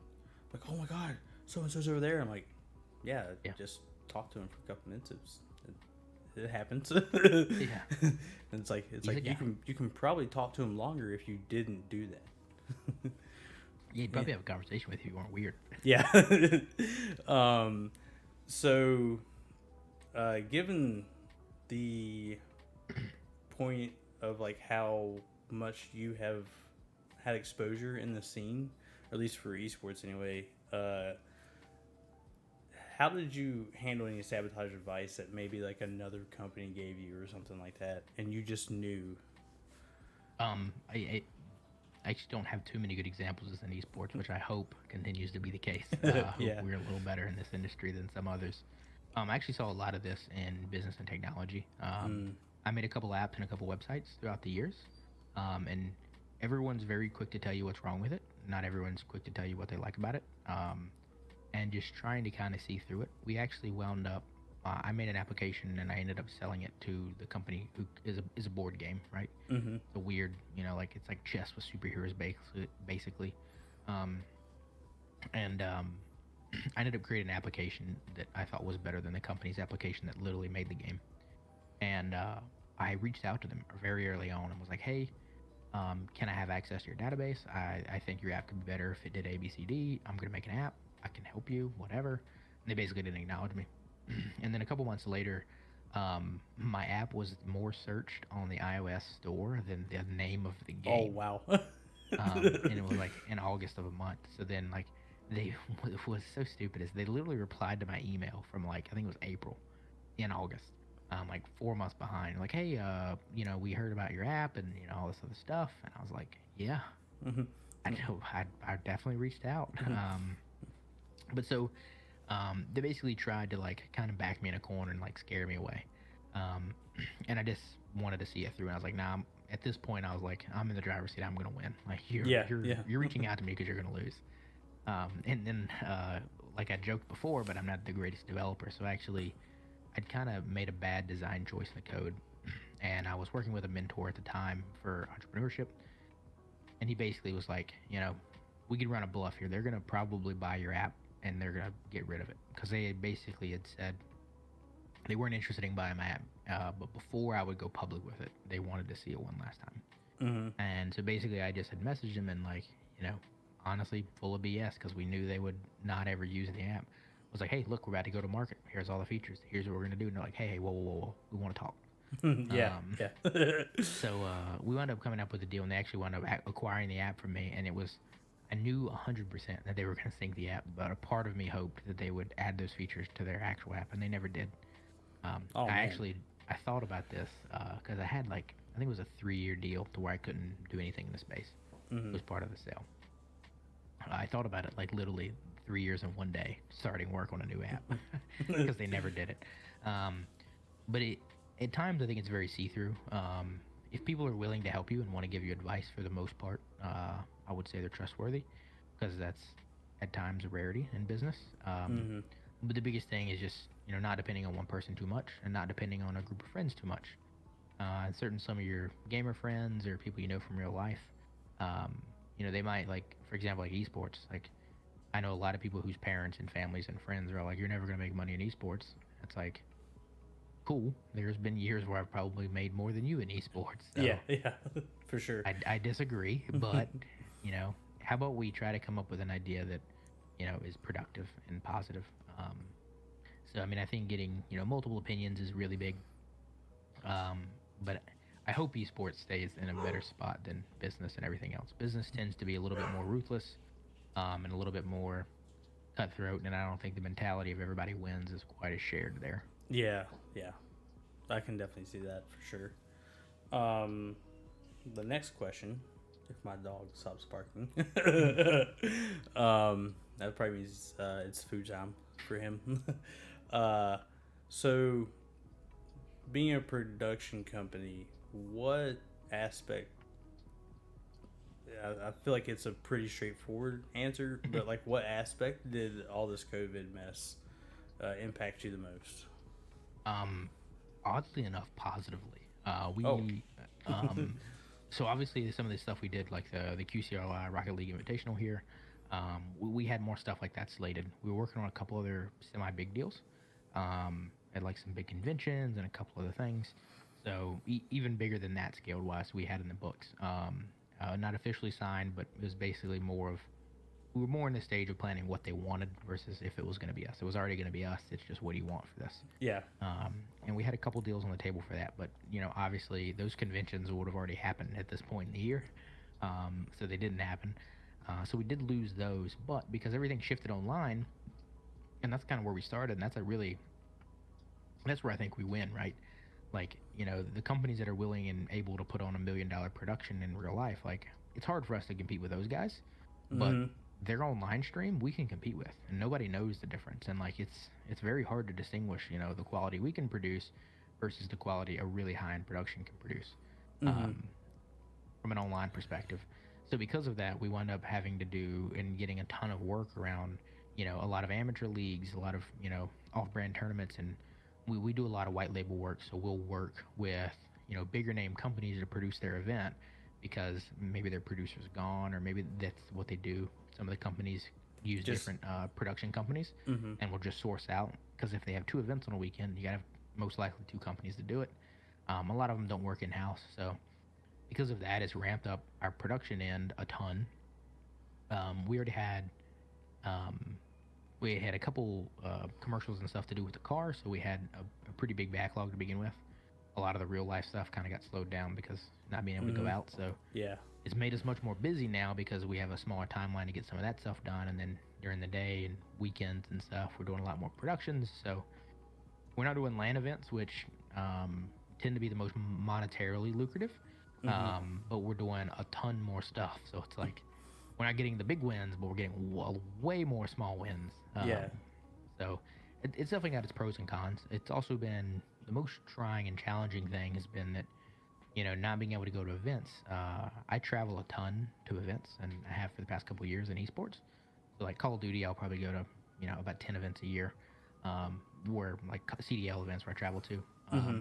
oh my God, so and so's over there. I'm like, yeah, just talk to him for a couple minutes. It happens. Yeah. And it's like you can probably talk to him longer if you didn't do that. Yeah, he'd probably have a conversation with you if you weren't weird. Yeah. So, given the point of like how much you have had exposure in the scene, or at least for esports anyway, how did you handle any sabotage advice that maybe like another company gave you or something like that, and you just knew? I actually don't have too many good examples in esports, which I hope continues to be the case. Yeah. We're a little better in this industry than some others. I actually saw a lot of this in business and technology. I made a couple apps and a couple websites throughout the years, and everyone's very quick to tell you what's wrong with it. Not everyone's quick to tell you what they like about it, and just trying to kind of see through it. We actually wound up, I made an application and I ended up selling it to the company who is a board game, right? Mm-hmm. It's a weird, it's like chess with superheroes basically. I ended up creating an application that I thought was better than the company's application that literally made the game. And I reached out to them very early on and was like, hey, can I have access to your database? I think your app could be better if it did A, B, C, D. I'm going to make an app. I can help you, whatever. And they basically didn't acknowledge me. And then a couple months later, my app was more searched on the iOS store than the name of the game. Oh, wow. And it was like in August of a month. So then what was so stupid is they literally replied to my email from like, I think it was April in August. Like 4 months behind. Like, hey, we heard about your app and, all this other stuff. And I was like, yeah, I know. I definitely reached out. But so they basically tried to like kind of back me in a corner and like scare me away. And I just wanted to see it through. And I was like, nah, at this point, I was like, I'm in the driver's seat. I'm going to win. Like you're reaching out to me because you're going to lose. And then like I joked before, but I'm not the greatest developer. So actually I'd kind of made a bad design choice in the code. And I was working with a mentor at the time for entrepreneurship. And he basically was like, we could run a bluff here. They're going to probably buy your app and they're going to get rid of it. Because they basically had said they weren't interested in buying my app. But before I would go public with it, they wanted to see it one last time. Mm-hmm. And so basically I just had messaged them and like, honestly, full of BS because we knew they would not ever use the app. I was like, hey, look, we're about to go to market. Here's all the features. Here's what we're going to do. And they're like, hey, whoa. We want to talk. Yeah. So we wound up coming up with a deal, and they actually wound up acquiring the app from me. And it was, I knew 100% that they were going to sync the app, but a part of me hoped that they would add those features to their actual app, and they never did. I thought about this because I had I think it was a 3-year deal to where I couldn't do anything in the space. Mm-hmm. It was part of the sale. I thought about it like literally 3 years and 1 day starting work on a new app because they never did it. But at times I think it's very see-through. If people are willing to help you and want to give you advice, for the most part, I would say they're trustworthy because that's at times a rarity in business. But the biggest thing is just not depending on one person too much and not depending on a group of friends too much. And some of your gamer friends or people from real life, they might, like, for example, like esports. Like, I know a lot of people whose parents and families and friends are all like, you're never going to make money in esports. It's like, cool. There's been years where I've probably made more than you in esports. Yeah, So yeah, for sure. I disagree, but how about we try to come up with an idea that is productive and positive. So I mean, I think getting multiple opinions is really big. But I hope esports stays in a better spot than business and everything else. Business tends to be a little bit more ruthless, and a little bit more cutthroat, and I don't think the mentality of everybody wins is quite as shared there. Yeah, yeah, I can definitely see that for sure. Um, the next question, if my dog stops barking, that probably means it's food time for him. uh, so, being a production company, what aspect? I feel like it's a pretty straightforward answer, but like, what aspect did all this COVID mess impact you the most? Um, Oddly enough, positively. Oh, So obviously some of the stuff we did, like the QCLI Rocket League Invitational here, we had more stuff like that slated. We were working on a couple other semi big deals, had like some big conventions and a couple other things. So even bigger than that scaled wise, we had in the books. Not officially signed, but it was basically more of we were more in the stage of planning what they wanted versus if it was going to be us. It was already going to be us. It's just what do you want for this? yeah. And we had a couple deals on the table for that, but obviously those conventions would have already happened at this point in the year, so they didn't happen. So we did lose those, but because everything shifted online, and that's kind of where we started, and that's where I think we win, right? Like the companies that are willing and able to put on $1 million production in real life, like it's hard for us to compete with those guys, but Mm-hmm. their online stream we can compete with, and nobody knows the difference. And like it's very hard to distinguish the quality we can produce versus the quality a really high end production can produce, Mm-hmm. um, from an online perspective. So because of that, we wound up having to do and getting a ton of work around a lot of amateur leagues, a lot of off brand tournaments, and we do a lot of white label work. So we'll work with bigger name companies to produce their event because maybe their producer's gone or maybe that's what they do. Some of the companies use Just. different production companies, Mm-hmm. and will just source out because if they have two events on a weekend, you got to have most likely two companies to do it. A lot of them don't work in house, so because of that, it's ramped up our production end a ton. We already had um, we had a couple commercials and stuff to do with the car, so we had a pretty big backlog to begin with. A lot of the real life stuff kind of got slowed down because not being able to go Mm-hmm. out. So Yeah. it's made us much more busy now because we have a smaller timeline to get some of that stuff done. And then during the day and weekends and stuff, we're doing a lot more productions. So we're not doing LAN events, which tend to be the most monetarily lucrative. Mm-hmm. But we're doing a ton more stuff. So it's like we're not getting the big wins, but we're getting way more small wins. Yeah. So it's definitely got its pros and cons. It's also been the most trying and challenging thing has been that not being able to go to events. I travel a ton to events, and I have for the past couple of years in esports. So like Call of Duty, I'll probably go to about 10 events a year, where like CDL events where I travel to. Mm-hmm.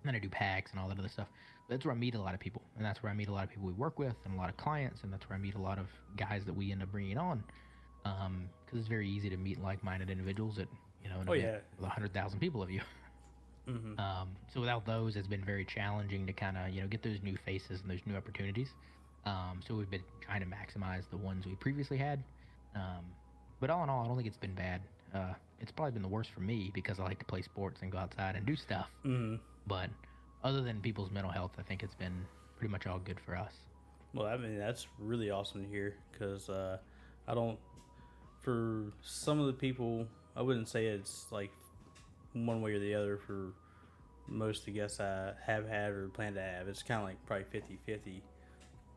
Then I do PAX and all that other stuff. But that's where I meet a lot of people, and that's where I meet a lot of people we work with, and a lot of clients, and that's where I meet a lot of guys that we end up bringing on. Because it's very easy to meet like-minded individuals at an Oh event yeah. with 100,000 people of you. Mm-hmm. So without those, it's been very challenging to kind of get those new faces and those new opportunities. So we've been trying to maximize the ones we previously had. Um, but all in all, I don't think it's been bad. It's probably been the worst for me because I like to play sports and go outside and do stuff. Mm-hmm. But other than people's mental health, I think it's been pretty much all good for us. Well, I mean that's really awesome to hear because I don't. For some of the people, I wouldn't say it's like one way or the other. For most of the guests I have had or plan to have, it's kind of like probably 50-50.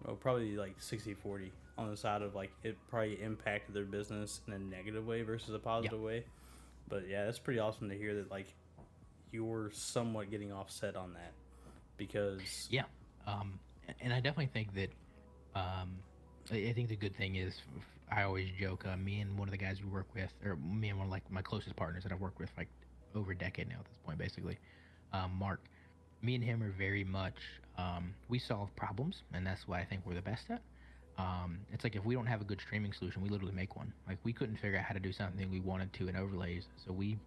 Well, probably like 60-40 on the side of like it probably impacted their business in a negative way versus a Yeah, positive way. But yeah, that's pretty awesome to hear that like you're somewhat getting offset on that because yeah. And I definitely think that I think the good thing is I always joke. Me and one of the guys we work with, or me and one of like my closest partners that I've worked with like over a decade now at this point, basically, Mark. Me and him are very much we solve problems, and that's what I think we're the best at. It's like if we don't have a good streaming solution, we literally make one. Like we couldn't figure out how to do something we wanted to in overlays, so we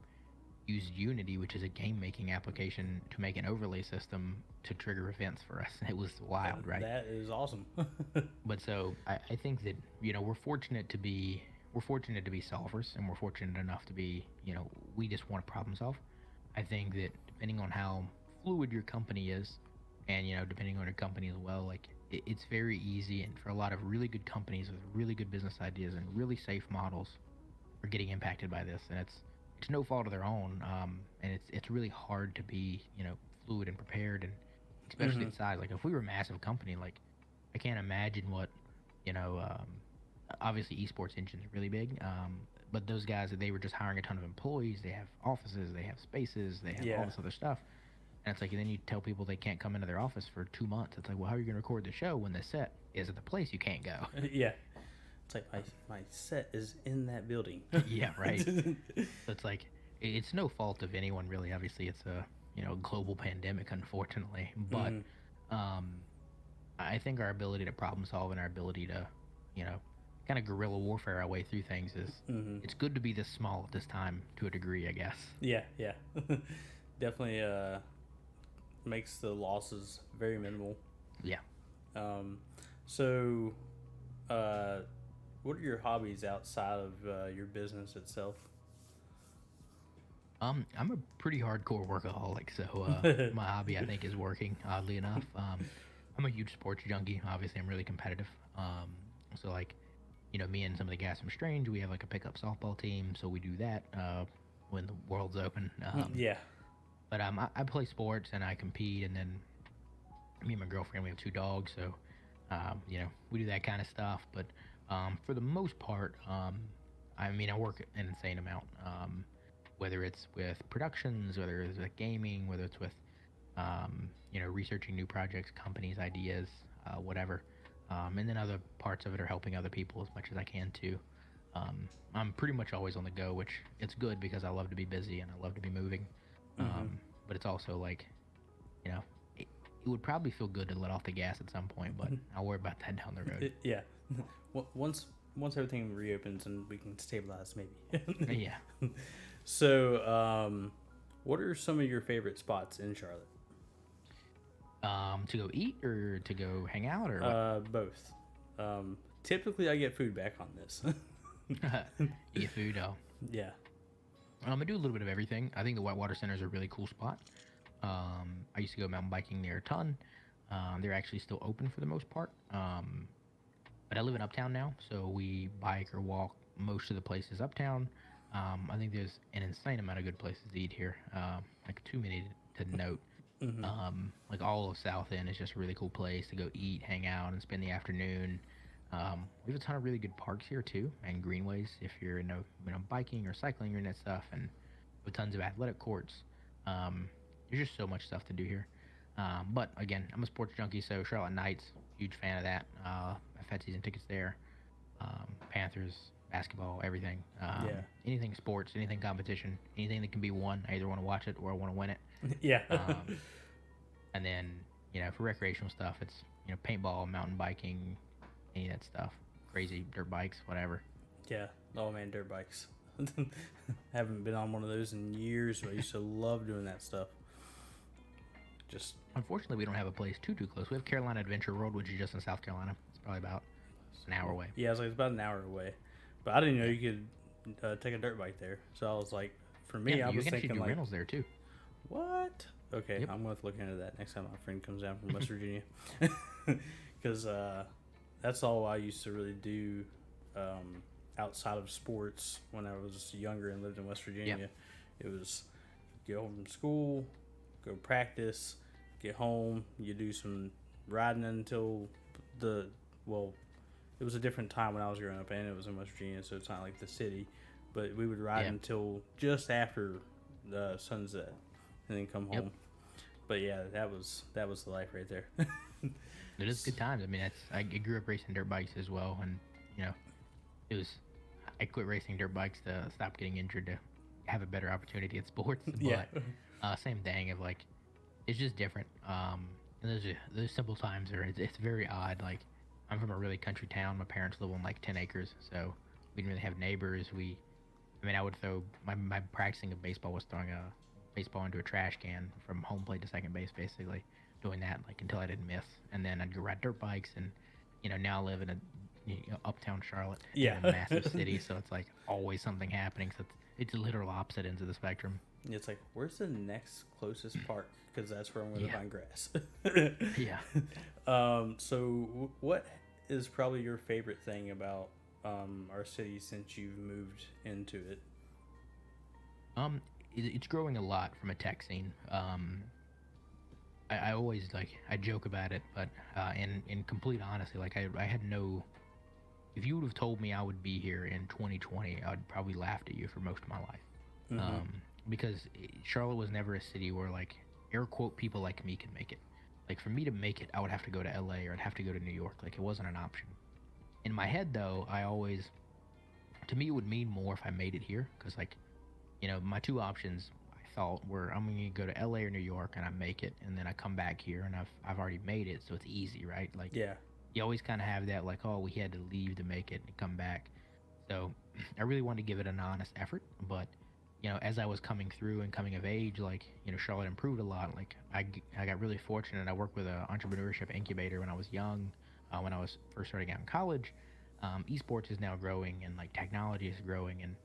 used Unity, which is a game making application, to make an overlay system to trigger events for us. It was wild, right? That is awesome. But so I think that we're fortunate to be solvers, and we're fortunate enough to be we just want to problem solve. I think that depending on how fluid your company is, and depending on your company as well, like it's very easy, and for a lot of really good companies with really good business ideas and really safe models are getting impacted by this, and it's no fault of their own, and it's really hard to be fluid and prepared, and especially in size. Like if we were a massive company, like I can't imagine what obviously esports engine is really big, but those guys, they were just hiring a ton of employees, they have offices, they have spaces, they have all this other stuff, and it's like, and then you tell people they can't come into their office for 2 months. It's like, well, how are you going to record the show when the set is at the place you can't go? Yeah. It's like my set is in that building. Yeah, right. So it's like it's no fault of anyone really. Obviously, it's a global pandemic, unfortunately. But I think our ability to problem solve and our ability to kind of guerrilla warfare our way through things is it's good to be this small at this time to a degree, I guess. Yeah, definitely makes the losses very minimal. Yeah. So. What are your hobbies outside of your business itself? I'm a pretty hardcore workaholic, so my hobby, I think, is working, oddly enough. I'm a huge sports junkie. Obviously, I'm really competitive. So like, me and some of the guys from Strange, we have like a pickup softball team, so we do that when the world's open. Yeah. But I play sports and I compete, and then me and my girlfriend, we have 2 dogs, so we do that kind of stuff. But for the most part, I work an insane amount, whether it's with productions, whether it's with gaming, whether it's with, researching new projects, companies, ideas, whatever. And then other parts of it are helping other people as much as I can too. I'm pretty much always on the go, which it's good because I love to be busy and I love to be moving. But it's also like, it would probably feel good to let off the gas at some point, but I'll worry about that down the road. Yeah. Once everything reopens and we can stabilize, maybe. Yeah. So, what are some of your favorite spots in Charlotte? To go eat or to go hang out or what? Both. Typically, I get food back on this. You get food, oh. Yeah. I do a little bit of everything. I think the Whitewater Center is a really cool spot. I used to go mountain biking there a ton. They're actually still open for the most part. But I live in Uptown now, so we bike or walk most of the places uptown. I think there's an insane amount of good places to eat here. Like too many to note. Like all of South End is just a really cool place to go eat, hang out, and spend the afternoon. We have a ton of really good parks here too, and greenways if you're biking or cycling or that stuff, and with tons of athletic courts. There's just so much stuff to do here. But again, I'm a sports junkie, so Charlotte Knights, huge fan of that. I've had season tickets there. Panthers, basketball, everything. Anything sports, anything competition, anything that can be won. I either want to watch it or I want to win it. Yeah. And then, for recreational stuff, it's, paintball, mountain biking, any of that stuff. Crazy dirt bikes, whatever. Yeah. Oh, man, dirt bikes. Haven't been on one of those in years, but I used to love doing that stuff. Just unfortunately, we don't have a place too close. We have Carolina Adventure World, which is just in South Carolina. It's probably about an hour away. Yeah, it's about an hour away. But I didn't know you could take a dirt bike there. So I was like, for me, I was thinking you can do rentals there too. What? Okay, yep. I'm going to look into that next time my friend comes down from West Virginia. Because that's all I used to really do outside of sports when I was younger and lived in West Virginia. Yep. It was get home from school, go practice, get home, you do some riding until it was a different time when I was growing up, and it was in West Virginia, so it's not like the city, but we would ride until just after the sunset and then come home. But yeah, that was the life right there. It is good times. I mean, I grew up racing dirt bikes as well, and I quit racing dirt bikes to stop getting injured to have a better opportunity at sports. But same thing of like, it's just different. And those simple times it's very odd. Like, I'm from a really country town. My parents live on like 10 acres, so we didn't really have neighbors. I mean, I would throw my practicing of baseball was throwing a baseball into a trash can from home plate to second base, basically doing that like until I didn't miss, and then I'd go ride dirt bikes, and now I live in a uptown Charlotte in Yeah. a massive city, so it's like always something happening. So it's literal opposite ends of the spectrum. It's like, where's the next closest park? Because that's where I'm going to Yeah. find grass. Yeah. So, what is probably your favorite thing about our city since you've moved into it? Um, it's growing a lot from a tech scene. I always I joke about it, but in complete honesty, like I had no. If you would have told me I would be here in 2020, I would probably laughed at you for most of my life. Mm-hmm. Because Charlotte was never a city where like air quote people like me could make it. Like for me to make it, I would have to go to LA or I'd have to go to New York. Like it wasn't an option. In my head though, to me it would mean more if I made it here because like my two options I thought were I'm going to go to LA or New York and I make it and then I come back here and I've already made it, so it's easy, right? Like Yeah. you always kind of have that like, oh, we had to leave to make it and come back. So I really wanted to give it an honest effort, but as I was coming through and coming of age, like Charlotte improved a lot. Like I got really fortunate. I worked with an entrepreneurship incubator when I was young, when I was first starting out in college. Esports is now growing and like technology is growing, and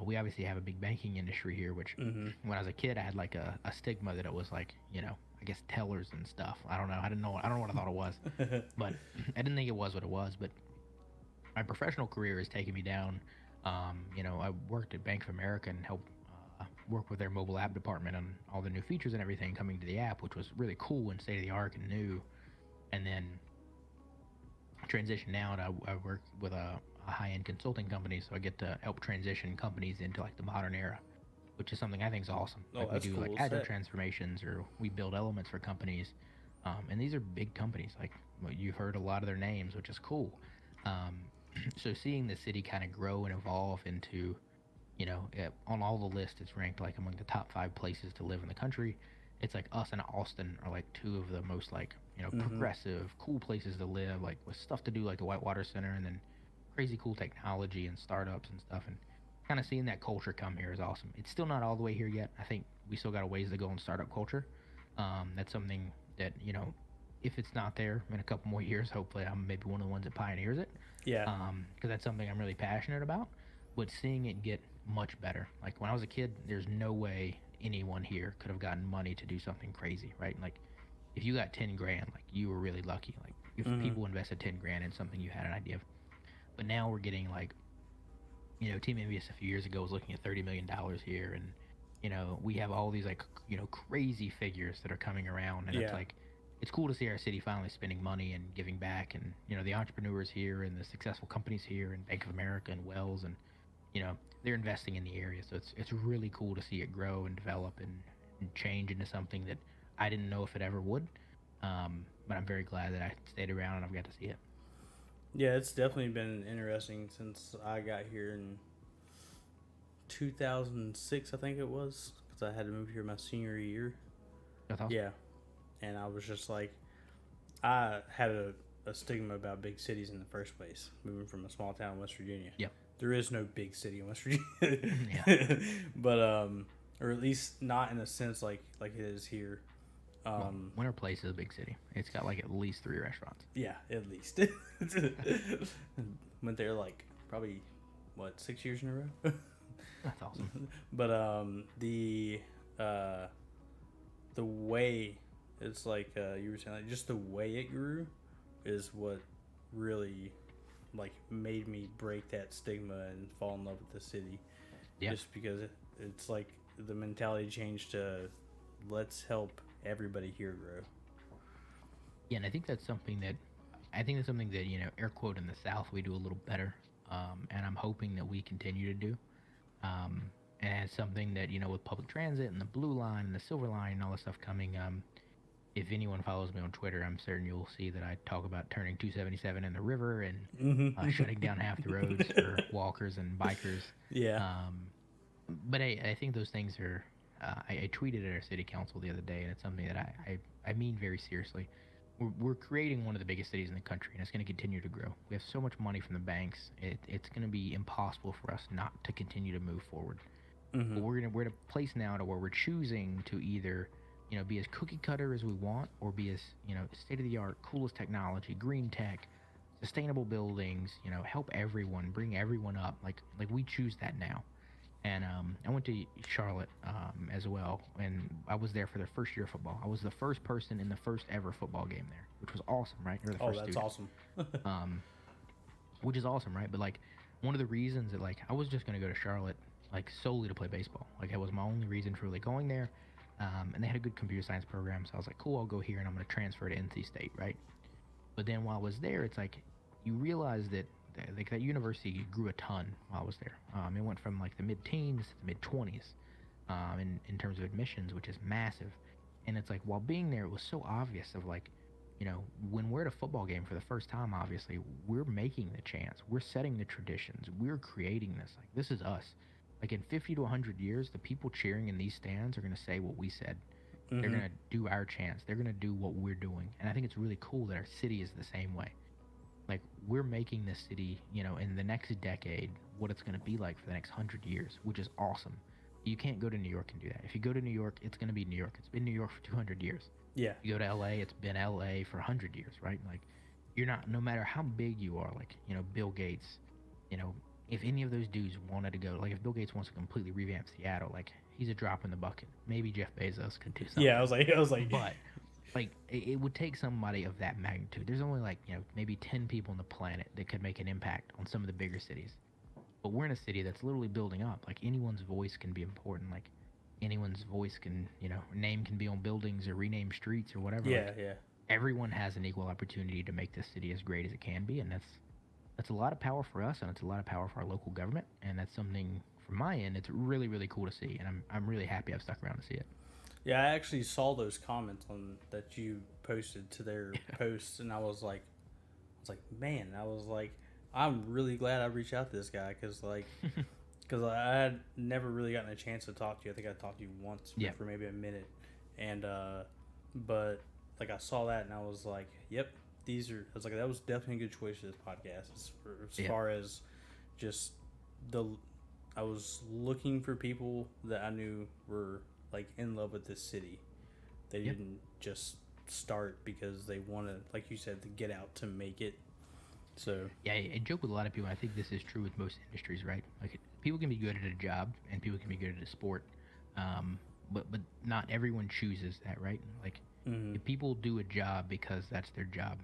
we obviously have a big banking industry here, which Mm-hmm. when I was a kid I had like a stigma that it was like I guess tellers and stuff. I don't know. I don't know what I thought it was, but I didn't think it was what it was. But my professional career has taken me down. I worked at Bank of America and helped work with their mobile app department on all the new features and everything coming to the app, which was really cool and state of the art and new. And then transition now, and I work with a high end consulting company, so I get to help transition companies into like the modern era, which is something I think is awesome. Oh, Like we that's do cool like as agile heck. transformations, or we build elements for companies, and these are big companies. Like you've heard a lot of their names, which is cool. Um, so seeing the city kind of grow and evolve into, on all the lists, it's ranked like among the top 5 places to live in the country. It's like us and Austin are like two of the most like Mm-hmm. progressive, cool places to live, like with stuff to do like the Whitewater Center, and then crazy cool technology and startups and stuff. And kind of seeing that culture come here is awesome. It's still not all the way here yet. I think we still got a ways to go in startup culture. That's something that if it's not there in a couple more years, hopefully I'm maybe one of the ones that pioneers it. Yeah. Because that's something I'm really passionate about. But seeing it get much better, like when I was a kid, there's no way anyone here could have gotten money to do something crazy, right? Like if you got 10 grand, like you were really lucky. Like if Mm-hmm. people invested 10 grand in something you had an idea of. But now we're getting like, Team MBS a few years ago was looking at $30 million here, and we have all these like crazy figures that are coming around, and it's Yeah. like it's cool to see our city finally spending money and giving back, and the entrepreneurs here and the successful companies here, and Bank of America and Wells, and they're investing in the area, so it's really cool to see it grow and develop and change into something that I didn't know if it ever would. But I'm very glad that I stayed around and I've got to see it. Yeah, it's definitely been interesting since I got here in 2006, I think it was, because I had to move here my senior year. That's awesome. Yeah, and I was just like, I had a stigma about big cities in the first place, moving from a small town in West Virginia. Yep. There is no big city in West Virginia, Yeah. but or at least not in a sense like it is here. Well, Winter Place is a big city. It's got like at least 3 restaurants. Yeah, at least. Went there like probably 6 years in a row. That's awesome. But the way it's like you were saying, like just the way it grew is what really like made me break that stigma and fall in love with the city. Yeah. Just because it's like the mentality changed to let's help everybody here grow. Yeah, and I think that's something that air quote in the South we do a little better, and I'm hoping that we continue to do. And it's something that with public transit and the Blue Line and the Silver Line and all this stuff coming. If anyone follows me on Twitter, I'm certain you'll see that I talk about turning 277 in the river and shutting down half the roads for walkers and bikers. Yeah. But I think those things are. I tweeted at our city council the other day, and it's something that I mean very seriously. we're creating one of the biggest cities in the country, and it's going to continue to grow. We have so much money from the banks; it's going to be impossible for us not to continue to move forward. Mm-hmm. But we're at a place now to where we're choosing to either, be as cookie cutter as we want, or be as state of the art, coolest technology, green tech, sustainable buildings. Help everyone, bring everyone up. Like we choose that now. And I went to Charlotte as well, and I was there for their first year of football. I was the first person in the first ever football game there, which was awesome, right? Or the Oh, first that's student. awesome. um, which is awesome, right? But like one of the reasons that like I was just gonna go to Charlotte like solely to play baseball. Like that was my only reason for really going there. And they had a good computer science program, so I was like, cool, I'll go here and I'm gonna transfer to NC State, right? But then while I was there, it's like you realize that like that university grew a ton while I was there. It went from like the mid-teens to the mid-20s in terms of admissions, which is massive. And it's like while being there, it was so obvious of like, when we're at a football game for the first time, obviously we're making the chants, we're setting the traditions, we're creating this. Like this is us. Like in 50 to 100 years, the people cheering in these stands are going to say what we said. They're Mm-hmm. going to do our chants. They're going to do what we're doing. And I think it's really cool that our city is the same way. Like we're making this city, in the next decade, what it's going to be like for the next 100 years, which is awesome. You can't go to New York and do that. If you go to New York, it's going to be New York. It's been New York for 200 years. Yeah. You go to LA, it's been LA for 100 years, right? Like you're not, no matter how big you are, like, Bill Gates, if any of those dudes wanted to go, like if Bill Gates wants to completely revamp Seattle, like he's a drop in the bucket. Maybe Jeff Bezos could do something. Yeah, I was like, But like it would take somebody of that magnitude. There's only like maybe 10 people on the planet that could make an impact on some of the bigger cities. But we're in a city that's literally building up. Like anyone's voice can be important. Like anyone's voice can, name can be on buildings or rename streets or whatever. yeah, Like yeah. everyone has an equal opportunity to make this city as great as it can be, and that's a lot of power for us, and it's a lot of power for our local government, and that's something from my end. It's really really cool to see, and I'm really happy I've stuck around to see it. Yeah, I actually saw those comments on that you posted to their posts, and man, I was like, I'm really glad I reached out to this guy because I had never really gotten a chance to talk to you. I think I talked to you once Yeah. for maybe a minute, and but like I saw that and I was like, yep, these are. I was like, that was definitely a good choice for this podcast. As Yeah. far as just the, I was looking for people that I knew were like in love with this city. They Yep. didn't just start because they wanted, like you said, to get out to make it. So Yeah, I joke with a lot of people. I think this is true with most industries, right? Like people can be good at a job and people can be good at a sport, but not everyone chooses that, right? Like mm-hmm. if people do a job because that's their job,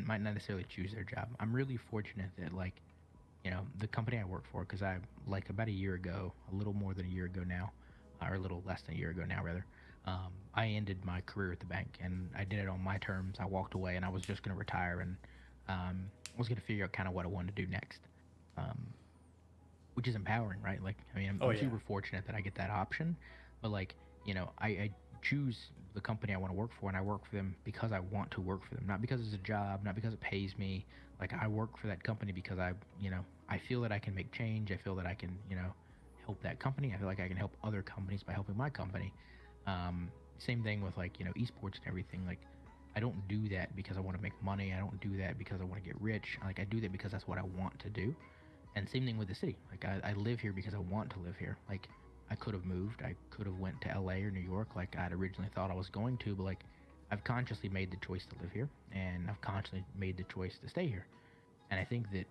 might not necessarily choose their job. I'm really fortunate that like the company I work for, because I like about a year ago, a little more than a year ago now, or a little less than a year ago now rather. I ended my career at the bank, and I did it on my terms. I walked away, and I was just going to retire, and was going to figure out kind of what I wanted to do next, um, which is empowering, right? Like, I mean, I'm Yeah. super fortunate that I get that option, but like, I choose the company I want to work for, and I work for them because I want to work for them, not because it's a job, not because it pays me. Like, I work for that company because I feel that I can make change. I feel that I can, help that company. I feel like I can help other companies by helping my company. Same thing with like, esports and everything. Like, I don't do that because I want to make money. I don't do that because I want to get rich. Like, I do that because that's what I want to do. And same thing with the city. Like, I live here because I want to live here. Like, I could have moved. I could have went to LA or New York like I'd originally thought I was going to, but like, I've consciously made the choice to live here, and I've consciously made the choice to stay here. And I think that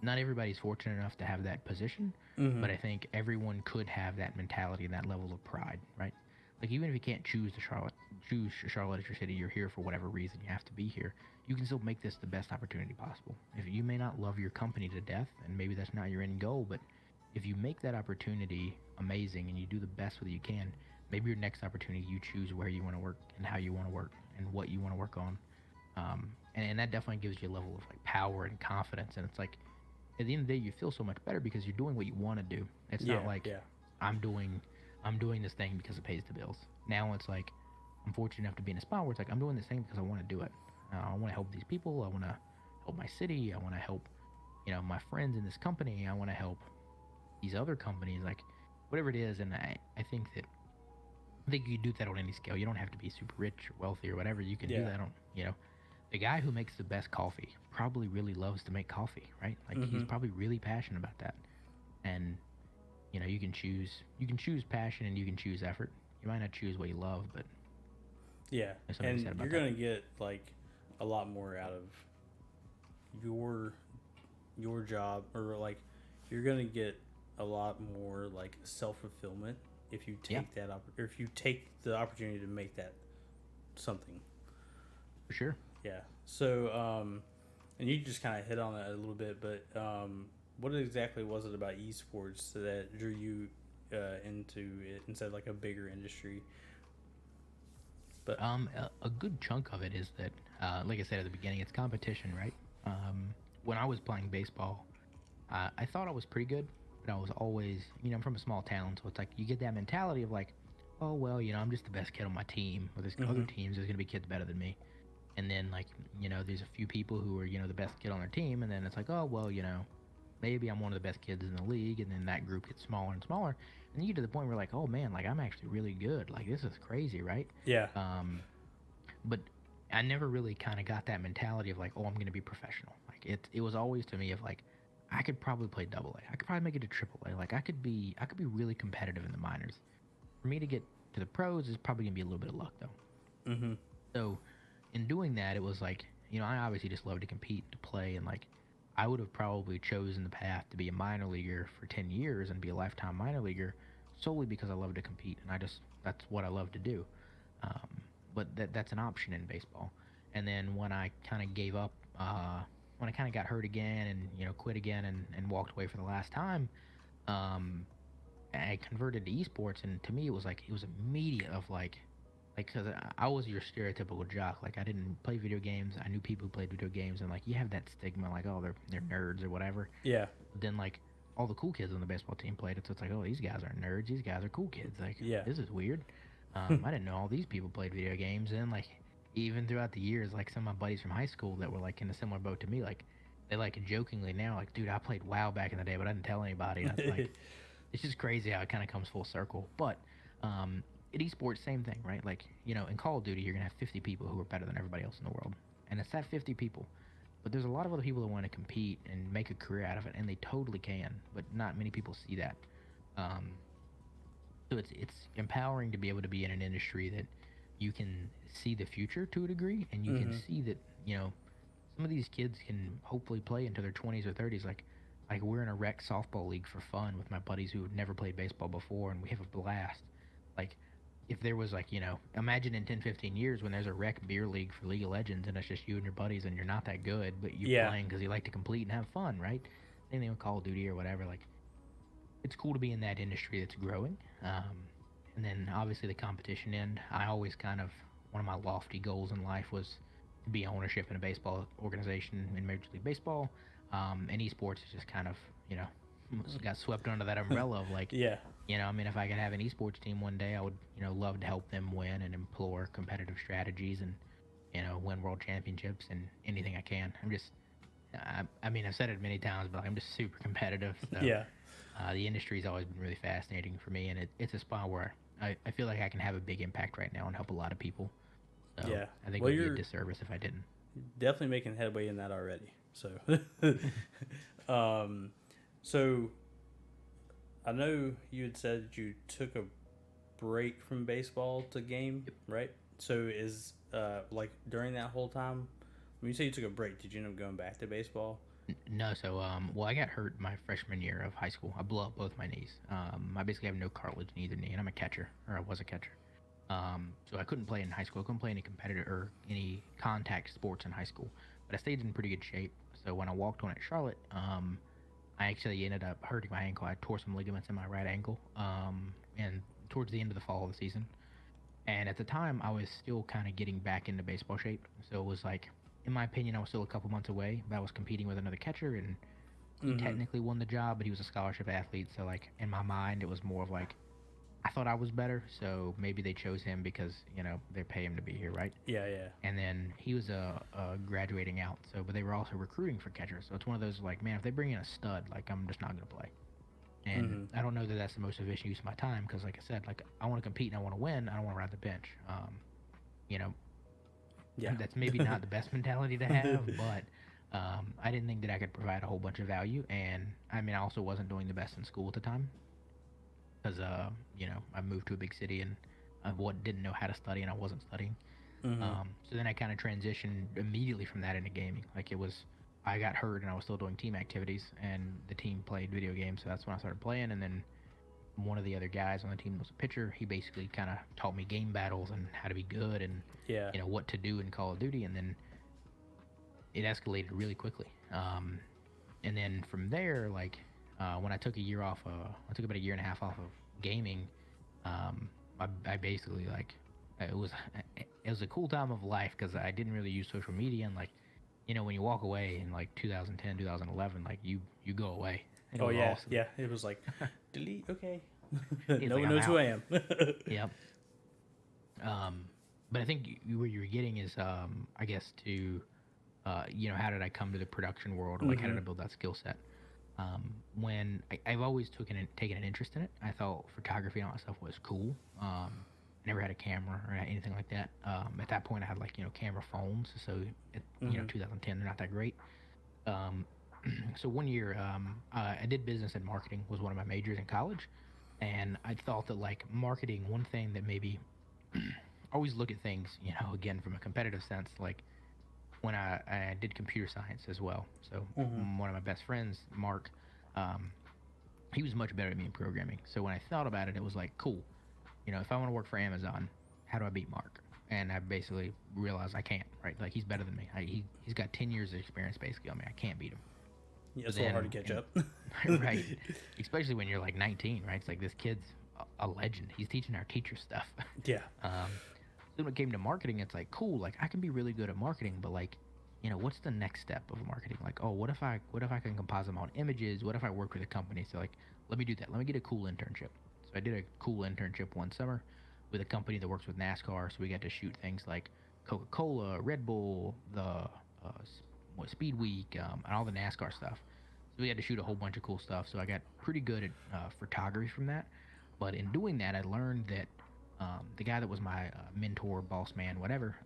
not everybody's fortunate enough to have that position, Mm-hmm. but I think everyone could have that mentality and that level of pride, right? Like even if you can't choose Charlotte as your city, you're here for whatever reason, you have to be here. You can still make this the best opportunity possible. If you may not love your company to death, and maybe that's not your end goal, but if you make that opportunity amazing and you do the best with it you can, maybe your next opportunity you choose where you want to work and how you want to work and what you want to work on. And that definitely gives you a level of like power and confidence. And it's like at the end of the day, you feel so much better because you're doing what you want to do. It's not like I'm doing this thing because it pays the bills. Now it's like I'm fortunate enough to be in a spot where it's like I'm doing this thing because I want to do it. I want to help these people. I want to help my city. I want to help, my friends in this company. I want to help these other companies, like whatever it is. And I think you do that on any scale. You don't have to be super rich or wealthy or whatever. You can do that on, the guy who makes the best coffee probably really loves to make coffee, right? Like he's Mm-hmm. probably really passionate about that. And you can choose passion and you can choose effort. You might not choose what you love, but Yeah, there's something to be and said you're about that. gonna get like a lot more out of your your job, or like you're gonna get a lot more like self fulfillment if you Yeah, take that or if you take the opportunity to make that something. for sure. Yeah. So, and you just kind of hit on that a little bit, but what exactly was it about esports that drew you into it instead of like a bigger industry? But A good chunk of it is that, like I said at the beginning, it's competition, right? When I was playing baseball, I thought I was pretty good, but I was always, I'm from a small town, so it's like you get that mentality of like, oh well, I'm just the best kid on my team. Or there's other mm-hmm. teams, there's gonna be kids better than me. And then like, there's a few people who are, the best kid on their team, and then it's like, oh well, maybe I'm one of the best kids in the league, and then that group gets smaller and smaller, and you get to the point where like, oh man, like I'm actually really good. Like this is crazy, right? Yeah, Um, but I never really kind of got that mentality of like, oh, I'm gonna be professional. Like it was always to me of like, I could probably play double A. I could probably make it to triple A. Like I could be really competitive in the minors. For me to get to the pros is probably gonna be a little bit of luck though. mm-hmm. So in doing that, it was like, I obviously just love to compete, to play, and like, I would have probably chosen the path to be a minor leaguer for 10 years and be a lifetime minor leaguer solely because I love to compete and that's what I love to do. Um, but that's an option in baseball. And then when I kind of gave up, when I kind of got hurt again and, quit again and walked away for the last time, um, I converted to esports, and to me, it was immediate of like, cause I was your stereotypical jock. Like, I didn't play video games. I knew people who played video games, and like, you have that stigma, like, oh, they're nerds or whatever. Yeah, But then like, all the cool kids on the baseball team played it, so it's like, oh, these guys aren't nerds. These guys are cool kids. Like, yeah, this is weird. I didn't know all these people played video games, and like, even throughout the years, like some of my buddies from high school that were like in a similar boat to me, like, they like jokingly now, like, dude, I played WoW back in the day, but I didn't tell anybody. And it's like, it's just crazy how it kind of comes full circle. But um, at esports, same thing, right? Like, in Call of Duty, you're gonna have 50 people who are better than everybody else in the world, and it's that 50 people. But there's a lot of other people that want to compete and make a career out of it, and they totally can. But not many people see that. Um, so it's empowering to be able to be in an industry that you can see the future to a degree, and you can mm-hmm. see that some of these kids can hopefully play into their 20s or 30s. Like we're in a rec softball league for fun with my buddies who had never played baseball before, and we have a blast. Like if there was like imagine in 10, 15 years when there's a rec beer league for League of Legends and it's just you and your buddies and you're not that good, but you're Yeah, playing because you like to complete and have fun, right? Same thing with Call of Duty or whatever. Like it's cool to be in that industry that's growing. And then obviously the competition end. I always kind of one of my lofty goals in life was to be ownership in a baseball organization in Major League Baseball. And esports is just kind of got swept under that umbrella of like, yeah, I mean, if I could have an esports team one day, I would love to help them win and implore competitive strategies and win world championships and anything I can. I mean, I've said it many times, but I'm just super competitive. So yeah, the industry's always been really fascinating for me, and it's a spot where I feel like I can have a big impact right now and help a lot of people. So yeah. I think it Well, would be a you're disservice if I didn't. definitely making headway in that already. So, um, so I know you had said that you took a break from baseball to game, Yep. right? So is like during that whole time, when you say you took a break, did you end up going back to baseball? No, so well, I got hurt my freshman year of high school. I blew up both my knees. I basically have no cartilage in either knee, and I'm a catcher, or I was a catcher. So I couldn't play in high school. I couldn't play any competitor or any contact sports in high school, but I stayed in pretty good shape. So when I walked on at Charlotte, I actually ended up hurting my ankle. I tore some ligaments in my right ankle, and towards the end of the fall of the season. And at the time, I was still kind of getting back into baseball shape. So it was like, in my opinion, I was still a couple months away. But I was competing with another catcher, and he Mm-hmm. technically won the job, but he was a scholarship athlete. So like in my mind, it was more of like I thought I was better, so maybe they chose him because they pay him to be here, right? Yeah, yeah, And then he was graduating out, so but they were also recruiting for catchers. So it's one of those like, man, if they bring in a stud, like I'm just not gonna play. And mm-hmm. I don't know that that's the most efficient use of my time because, like I said, like I want to compete and I want to win. I don't want to ride the bench. You know, Yeah. That's maybe not the best mentality to have, but I didn't think that I could provide a whole bunch of value. And I mean, I also wasn't doing the best in school at the time because, I moved to a big city and didn't know how to study and I wasn't studying. Mm-hmm. So then I kind of transitioned immediately from that into gaming. Like I got hurt and I was still doing team activities and the team played video games. So that's when I started playing. And then one of the other guys on the team was a pitcher. He basically kind of taught me game battles and how to be good and, Yeah. what to do in Call of Duty. And then it escalated really quickly. And then from there, like when I took a year off, I took about a year and a half off of gaming. I basically like it was a cool time of life because I didn't really use social media and like when you walk away in like 2010 2011 like you go away. Oh yeah, awesome. yeah. It was like delete. Okay. He's No like, one "I'm knows who out." I am. Yep. But I think where you're getting is I guess to how did I come to the production world or like how did I build that skill set? When I've always taken an interest in it. I thought photography and all that stuff was cool. I never had a camera or anything like that. At that point, I had like camera phones, so 2010 they're not that great. So one year, I did business and marketing was one of my majors in college, and I thought that like marketing, one thing that maybe always look at things, again from a competitive sense, like when I did computer science as well. So one of my best friends, Mark, he was much better than me in programming. So when I thought about it, it was like, cool. If I want to work for Amazon, how do I beat Mark? And I basically realized I can't, right? Like he's better than me. He's got 10 years of experience basically on me. I can't beat him. Yeah, it's a little hard to catch up. Right. Especially when you're like 19, right? It's like this kid's a legend. He's teaching our teacher stuff. Yeah. Then when it came to marketing, it's like, cool, like I can be really good at marketing, but like, what's the next step of marketing? Like, oh, what if I can composite my own images? What if I work with a company? So like, let me do that. Let me get a cool internship. So I did a cool internship one summer with a company that works with NASCAR. So we got to shoot things like Coca-Cola, Red Bull, the Speed Week, and all the NASCAR stuff. So we had to shoot a whole bunch of cool stuff. So I got pretty good at photography from that. But in doing that, I learned that the guy that was my mentor, boss man, whatever,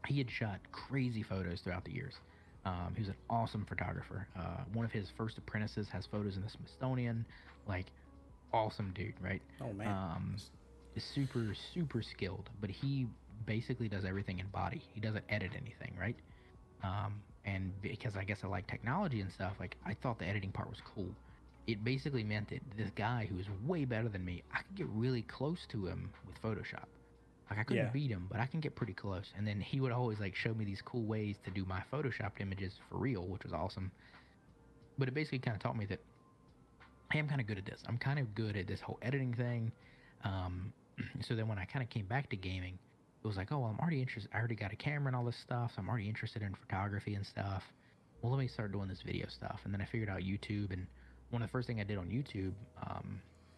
he had shot crazy photos throughout the years. He was an awesome photographer. One of his first apprentices has photos in the Smithsonian. Like, awesome dude, right? Oh man. Is super, super skilled, but he basically does everything in body. He doesn't edit anything, right? And because I guess I like technology and stuff, like I thought the editing part was cool. It basically meant that this guy who was way better than me, I could get really close to him with Photoshop. Like I couldn't beat him, but I can get pretty close. And then he would always like show me these cool ways to do my Photoshopped images for real, which was awesome. But it basically kind of taught me that, hey, I'm kind of good at this. I'm kind of good at this whole editing thing. So then when I kind of came back to gaming, it was like, oh, well, I'm already interested. I already got a camera and all this stuff. So I'm already interested in photography and stuff. Well, let me start doing this video stuff. And then I figured out YouTube. And one of the first things I did on YouTube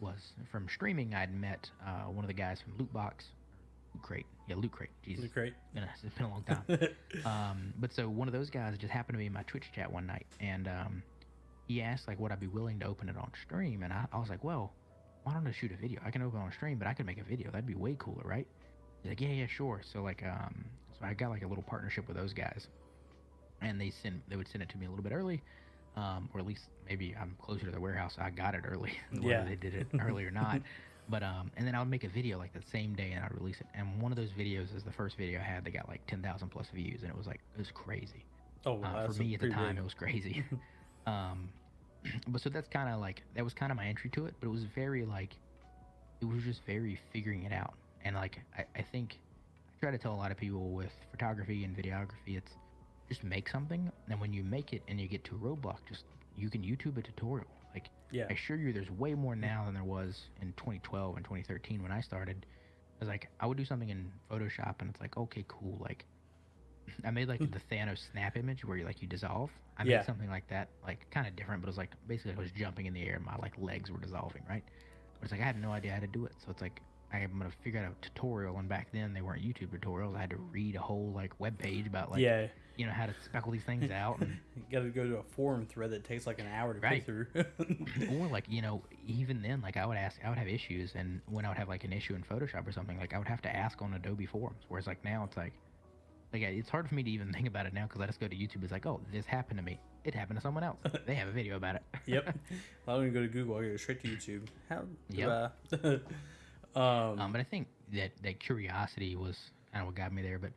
was from streaming. I'd met one of the guys from Loot Crate. Yeah, Loot Crate. Jesus. Loot Crate. It's been a long time. But so one of those guys just happened to be in my Twitch chat one night. And he asked, like, would I be willing to open it on stream? And I was like, well, why don't I shoot a video? I can open it on stream, but I could make a video. That'd be way cooler, right? He's like, yeah, sure. So like, so I got like a little partnership with those guys, and they would send it to me a little bit early, or at least maybe I'm closer to the warehouse. So I got it early, whether they did it early or not. But and then I would make a video like that same day, and I'd release it. And one of those videos is the first video I had that got like 10,000 plus views, and it was crazy. Oh, wow, for me at the time, it was crazy. But so that's kind of like, that was kind of my entry to it, but it was very like, it was just very figuring it out. And like, I think I try to tell a lot of people with photography and videography, it's just make something. And when you make it and you get to a roadblock, you can YouTube a tutorial. Like, I assure you there's way more now than there was in 2012 and 2013 when I started. I was like, I would do something in Photoshop and it's like, okay, cool. Like, I made like the Thanos snap image where you dissolve. I made something like that, like kind of different, but it was like basically I was jumping in the air and my like legs were dissolving, right? But it's like I had no idea how to do it, so it's like I'm gonna figure out a tutorial. And back then they weren't YouTube tutorials. I had to read a whole like web page about like how to speckle these things out. And you got to go to a forum thread that takes like an hour to go through. Or like even then, like I would have issues, and when I would have like an issue in Photoshop or something, like I would have to ask on Adobe forums. Whereas like now it's like, like it's hard for me to even think about it now because I just go to YouTube. It's like, oh, this happened to me. It happened to someone else. They have a video about it. Yep. I don't even go to Google. I go straight to YouTube. How do Yep. I? But I think that curiosity was kind of what got me there. But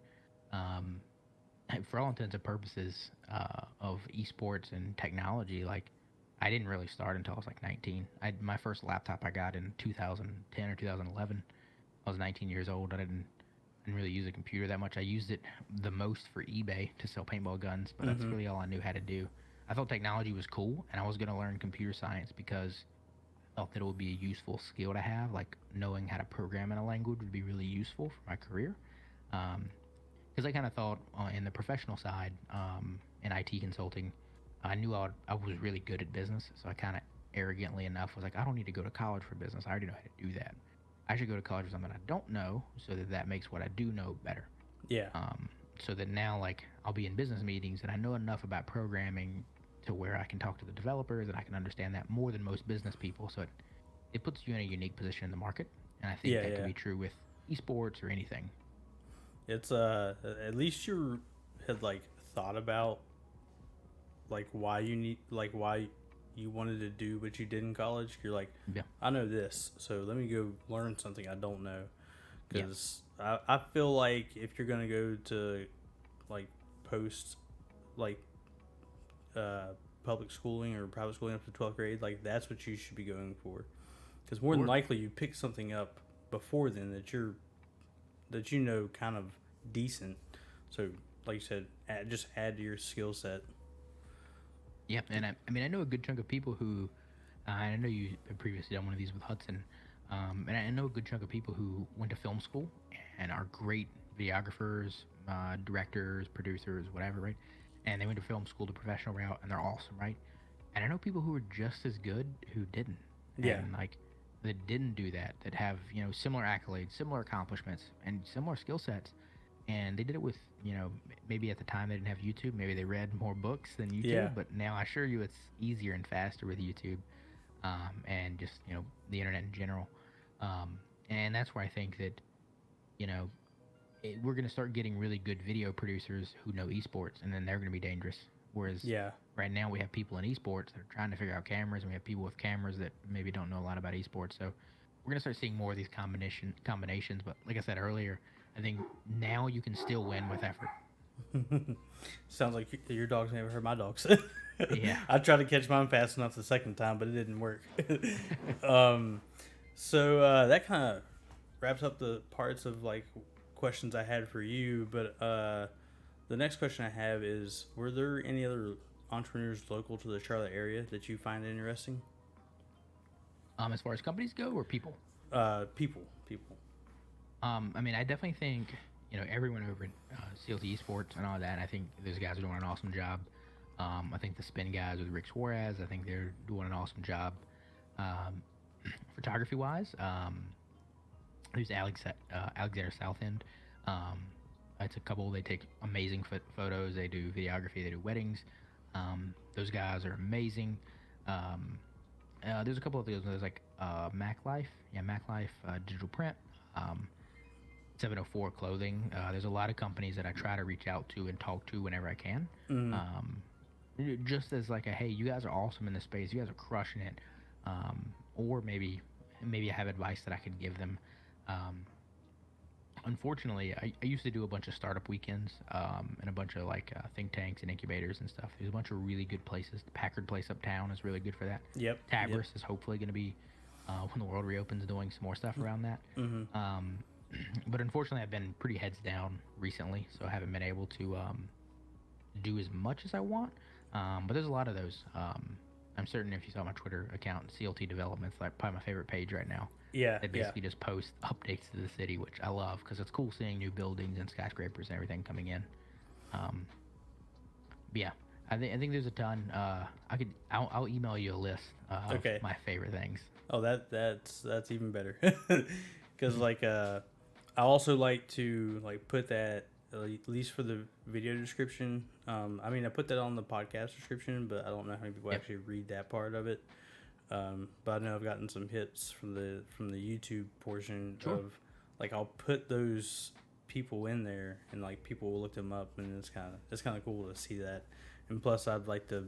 um, for all intents and purposes of esports and technology, like I didn't really start until I was like 19. My first laptop I got in 2010 or 2011. I was 19 years old. I didn't really use a computer that much. I used it the most for eBay to sell paintball guns, but that's really all I knew how to do. I thought technology was cool, and I was going to learn computer science because I thought that it would be a useful skill to have. Like knowing how to program in a language would be really useful for my career. Because I kind of thought in the professional side, in IT consulting, I knew I was really good at business, so I kind of arrogantly enough was like, I don't need to go to college for business. I already know how to do that. I should go to college for something I don't know, so that makes what I do know better. Yeah. So that now, like, I'll be in business meetings and I know enough about programming to where I can talk to the developers and I can understand that more than most business people. So it puts you in a unique position in the market, and I think that can be true with esports or anything. It's at least you had like thought about like why you wanted to do what you did in college. You're like, Yeah. I know this, so let me go learn something I don't know. Yeah. Because I feel like if you're gonna go to like post like public schooling or private schooling up to 12th grade, like that's what you should be going for. Because more than likely you pick something up before then that you know kind of decent. So like you said, just add to your skill set. Yep, and I mean I know a good chunk of people who, I know you have previously done one of these with Hudson, and I know a good chunk of people who went to film school and are great videographers, directors, producers, whatever, right? And they went to film school the professional route, and they're awesome, right? And I know people who are just as good who didn't, Yeah. and like that didn't do that, that have similar accolades, similar accomplishments, and similar skill sets, and they did it with maybe at the time they didn't have YouTube, maybe they read more books than YouTube, Yeah. but now I assure you it's easier and faster with YouTube, and just the internet in general, and that's where I think that we're going to start getting really good video producers who know esports, and then they're going to be dangerous. Whereas right now we have people in esports that are trying to figure out cameras, and we have people with cameras that maybe don't know a lot about esports. So we're going to start seeing more of these combinations. But like I said earlier, I think now you can still win with effort. Sounds like your dogs never hurt my dogs. Yeah. I tried to catch mine fast enough the second time, but it didn't work. So that kind of wraps up the parts of like questions I had for you. But the next question I have is: were there any other entrepreneurs local to the Charlotte area that you find interesting? As far as companies go, or people? People. I mean, I definitely think everyone over at CLT Esports and all that. I think those guys are doing an awesome job. I think the spin guys with Rick Suarez, I think they're doing an awesome job. Photography wise, there's Alexander Southend. It's a couple. They take amazing photos. They do videography. They do weddings. Those guys are amazing. There's a couple of those. There's like Mac Life. Yeah, Mac Life digital print. 704 clothing. There's a lot of companies that I try to reach out to and talk to whenever I can. Just as like hey, you guys are awesome in this space. You guys are crushing it. Or maybe I have advice that I could give them. Unfortunately, I used to do a bunch of startup weekends and a bunch of like think tanks and incubators and stuff. There's a bunch of really good places. The Packard place uptown is really good for that. Yep. Tabris is hopefully going to be when the world reopens, doing some more stuff around that. But unfortunately, I've been pretty heads down recently, so I haven't been able to do as much as I want. But there's a lot of those. I'm certain if you saw my Twitter account, CLT Developments, like probably my favorite page right now. Yeah. They basically just post updates to the city, which I love because it's cool seeing new buildings and skyscrapers and everything coming in. But yeah, I think there's a ton. I'll email you a list of my favorite things. Oh, that's even better. Because like I also like to like put that at least for the video description. I mean, I put that on the podcast description, but I don't know how many people actually read that part of it. But I know I've gotten some hits from the YouTube portion of like I'll put those people in there, and like people will look them up, and it's kind of cool to see that. And plus, I'd like to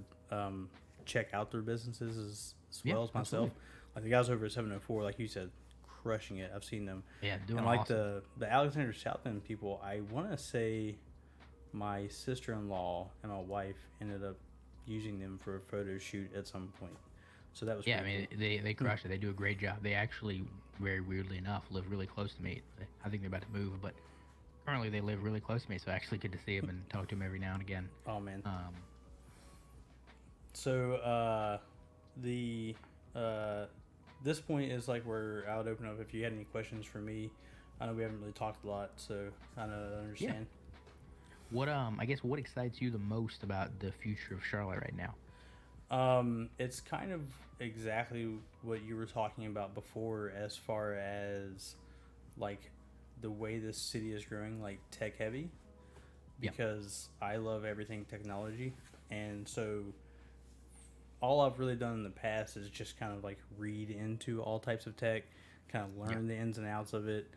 check out their businesses as well as myself. Absolutely. Like the guys over at 704, like you said, crushing it. I've seen them. Yeah, doing And like awesome. the Alexander South End people, I want to say my sister-in-law and my wife ended up using them for a photo shoot at some point. So that was Yeah, I pretty mean cool. they crush it. They do a great job. They actually, very weirdly enough, live really close to me. I think they're about to move, but currently they live really close to me, so I actually get to see them and talk to them every now and again. Oh man. Um, So the this point is like where I would open up if you had any questions for me. I know we haven't really talked a lot, so kind of understand. what I guess what excites you the most about the future of Charlotte right now? It's kind of exactly what you were talking about before, as far as like the way this city is growing, like tech heavy, Yeah. because I love everything technology, and so all I've really done in the past is just kind of like read into all types of tech, kind of learn the ins and outs of it.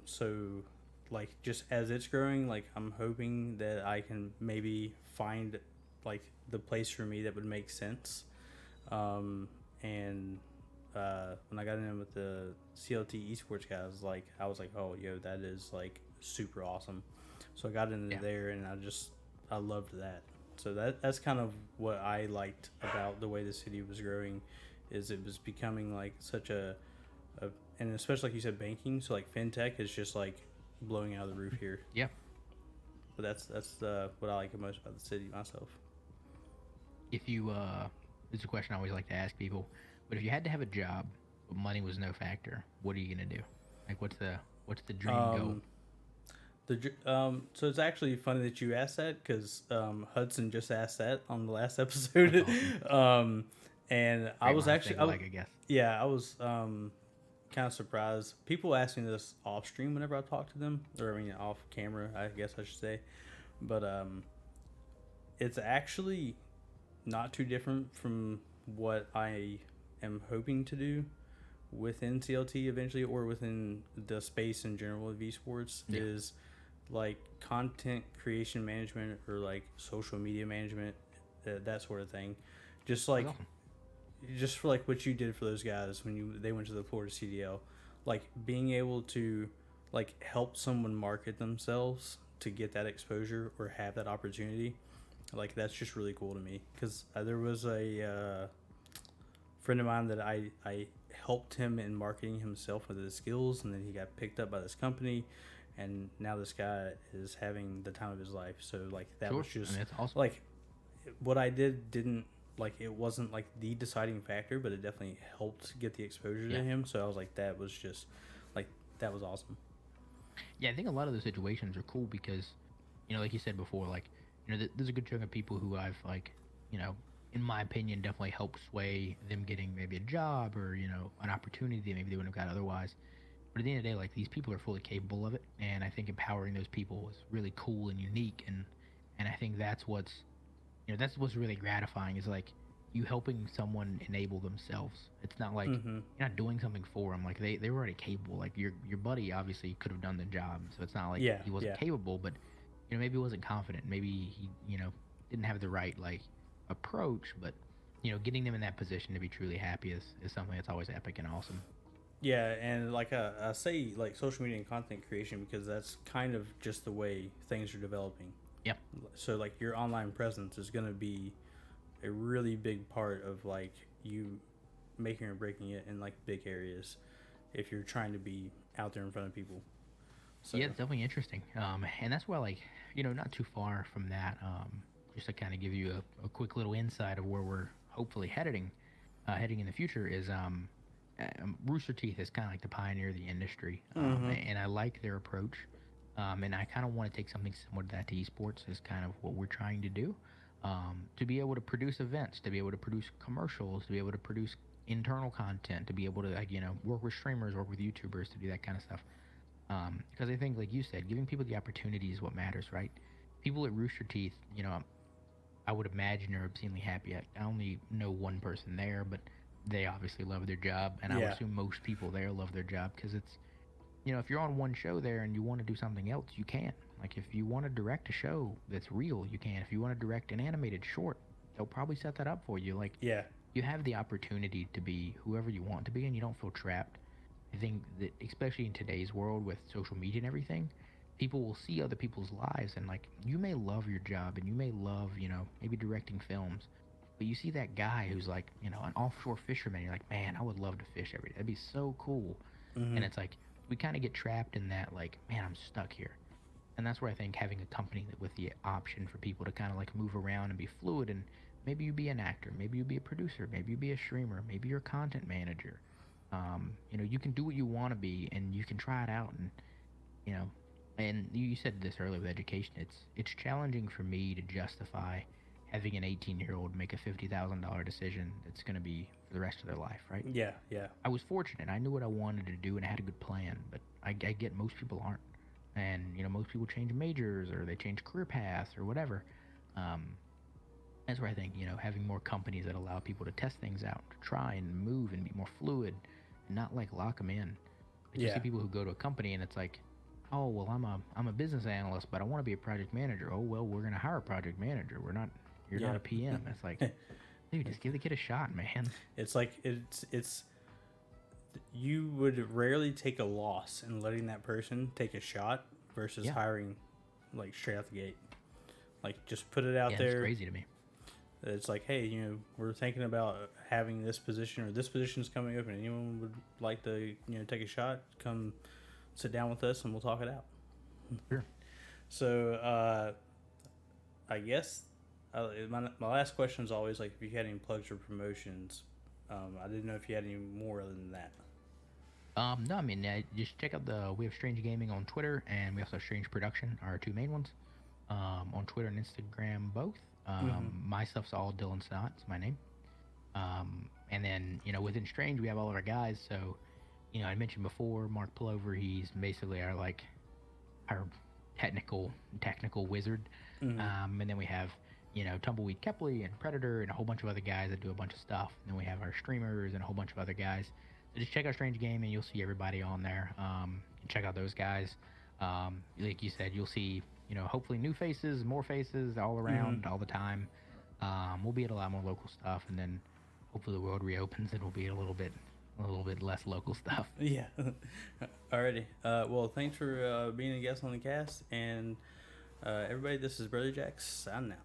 So, like, just as it's growing, like, I'm hoping that I can maybe find like the place for me that would make sense. And when I got in with the CLT Esports guys, like, I was like, oh, yo, that is like super awesome. So I got into Yeah. there, and I loved that. So that's kind of what I liked about the way the city was growing, is it was becoming like such a and especially like you said, banking. So like fintech is just like blowing out of the roof here. Yeah. But that's what I like the most about the city myself. If you this is a question I always like to ask people, but if you had to have a job but money was no factor, what are you gonna do? Like what's the dream goal? So it's actually funny that you asked that, because Hudson just asked that on the last episode. That's awesome. And I Great was minds actually, think alike, I guess. yeah, I was kind of surprised. People ask me this off stream whenever I talk to them, or I mean off camera, I guess I should say. But it's actually not too different from what I am hoping to do within CLT eventually, or within the space in general of esports, Yeah. is like content creation management, or like social media management, that sort of thing. Just like, That's awesome. just for like what you did for those guys when they went to the Florida CDL, like being able to like help someone market themselves to get that exposure or have that opportunity, like that's just really cool to me. Because there was a friend of mine that I helped him in marketing himself with his skills, and then he got picked up by this company, and now this guy is having the time of his life. So like that Sure. was just I mean, it's awesome. like what I didn't like, it wasn't like the deciding factor, but it definitely helped get the exposure Yeah. to him. So I was like, that was just like, that was awesome. Yeah, I think a lot of those situations are cool because, like you said before, like, there's a good chunk of people who I've, like, in my opinion, definitely helped sway them getting maybe a job or, an opportunity that maybe they wouldn't have got otherwise. But at the end of the day, like, these people are fully capable of it. And I think empowering those people is really cool and unique. And I think that's what's really gratifying is like you helping someone enable themselves. It's not like Mm-hmm. you're not doing something for them. Like they were already capable. Like your buddy obviously could have done the job. So it's not like Yeah, he wasn't yeah. capable, but maybe he wasn't confident. Maybe he didn't have the right like approach. But getting them in that position to be truly happy is something that's always epic and awesome. Yeah, and like I say, like social media and content creation, because that's kind of just the way things are developing. Yep. So like your online presence is going to be a really big part of like you making or breaking it in like big areas, if you're trying to be out there in front of people. So Yeah, it's definitely interesting. And that's why, like, not too far from that, just to kind of give you a quick little insight of where we're hopefully heading in the future is Rooster Teeth is kind of like the pioneer of the industry, and I like their approach. And I kind of want to take something similar to that to esports, is kind of what we're trying to do, to be able to produce events, to be able to produce commercials, to be able to produce internal content, to be able to like work with streamers, work with YouTubers, to do that kind of stuff. Because I think, like you said, giving people the opportunity is what matters, right? People at Rooster Teeth, I would imagine are obscenely happy. I only know one person there, but they obviously love their job, and I would Yeah. assume most people there love their job because if you're on one show there and you want to do something else, you can. Like if you want to direct a show that's real, you can. If you want to direct an animated short, they'll probably set that up for you. Like Yeah. you have the opportunity to be whoever you want to be, and you don't feel trapped. I think that especially in today's world with social media and everything, people will see other people's lives, and like you may love your job and you may love, maybe directing films, but you see that guy who's like, an offshore fisherman. You're like, man, I would love to fish every day. That'd be so cool. Mm-hmm. And it's like we kind of get trapped in that, like, man, I'm stuck here. And that's where I think having a company with the option for people to kind of like move around and be fluid, and maybe you be an actor, maybe you be a producer, maybe you be a streamer, maybe you're a content manager. You can do what you want to be, and you can try it out. And you know, and you said this earlier with education. It's challenging for me to justify having an 18-year-old make a $50,000 decision that's going to be for the rest of their life, right? Yeah, yeah. I was fortunate. I knew what I wanted to do and I had a good plan, but I get most people aren't. And, most people change majors or they change career paths or whatever. That's where I think, having more companies that allow people to test things out, to try and move and be more fluid and not like lock them in. Like you see people who go to a company and it's like, oh, well, I'm a business analyst, but I want to be a project manager. Oh, well, we're going to hire a project manager. You're not a PM. It's like, dude, just give the kid a shot, man. It's like, it's you would rarely take a loss in letting that person take a shot versus hiring like straight out the gate. Like just put it out there. It's crazy to me. It's like, hey, we're thinking about having this position or this position's coming up, and anyone would like to, take a shot, come sit down with us and we'll talk it out. Sure. So, I guess my last question is always like, if you had any plugs or promotions. I didn't know if you had any more other than that. No, I mean, just check out we have Strange Gaming on Twitter, and we also have Strange Production, our two main ones, on Twitter and Instagram both. My stuff's all Dylan Snott, it's my name. And then, within Strange, we have all of our guys. So, I mentioned before, Mark Pullover, he's basically our technical wizard. And then we have, Tumbleweed Kepley and Predator and a whole bunch of other guys that do a bunch of stuff. And then we have our streamers and a whole bunch of other guys. So just check out Strange Game and you'll see everybody on there. Check out those guys. Like you said, you'll see, hopefully new faces, more faces all around all the time. We'll be at a lot more local stuff, and then hopefully the world reopens and we'll be a little bit less local stuff. Yeah. Alrighty. Well, thanks for being a guest on the cast, and everybody, this is Brother Jack signing out.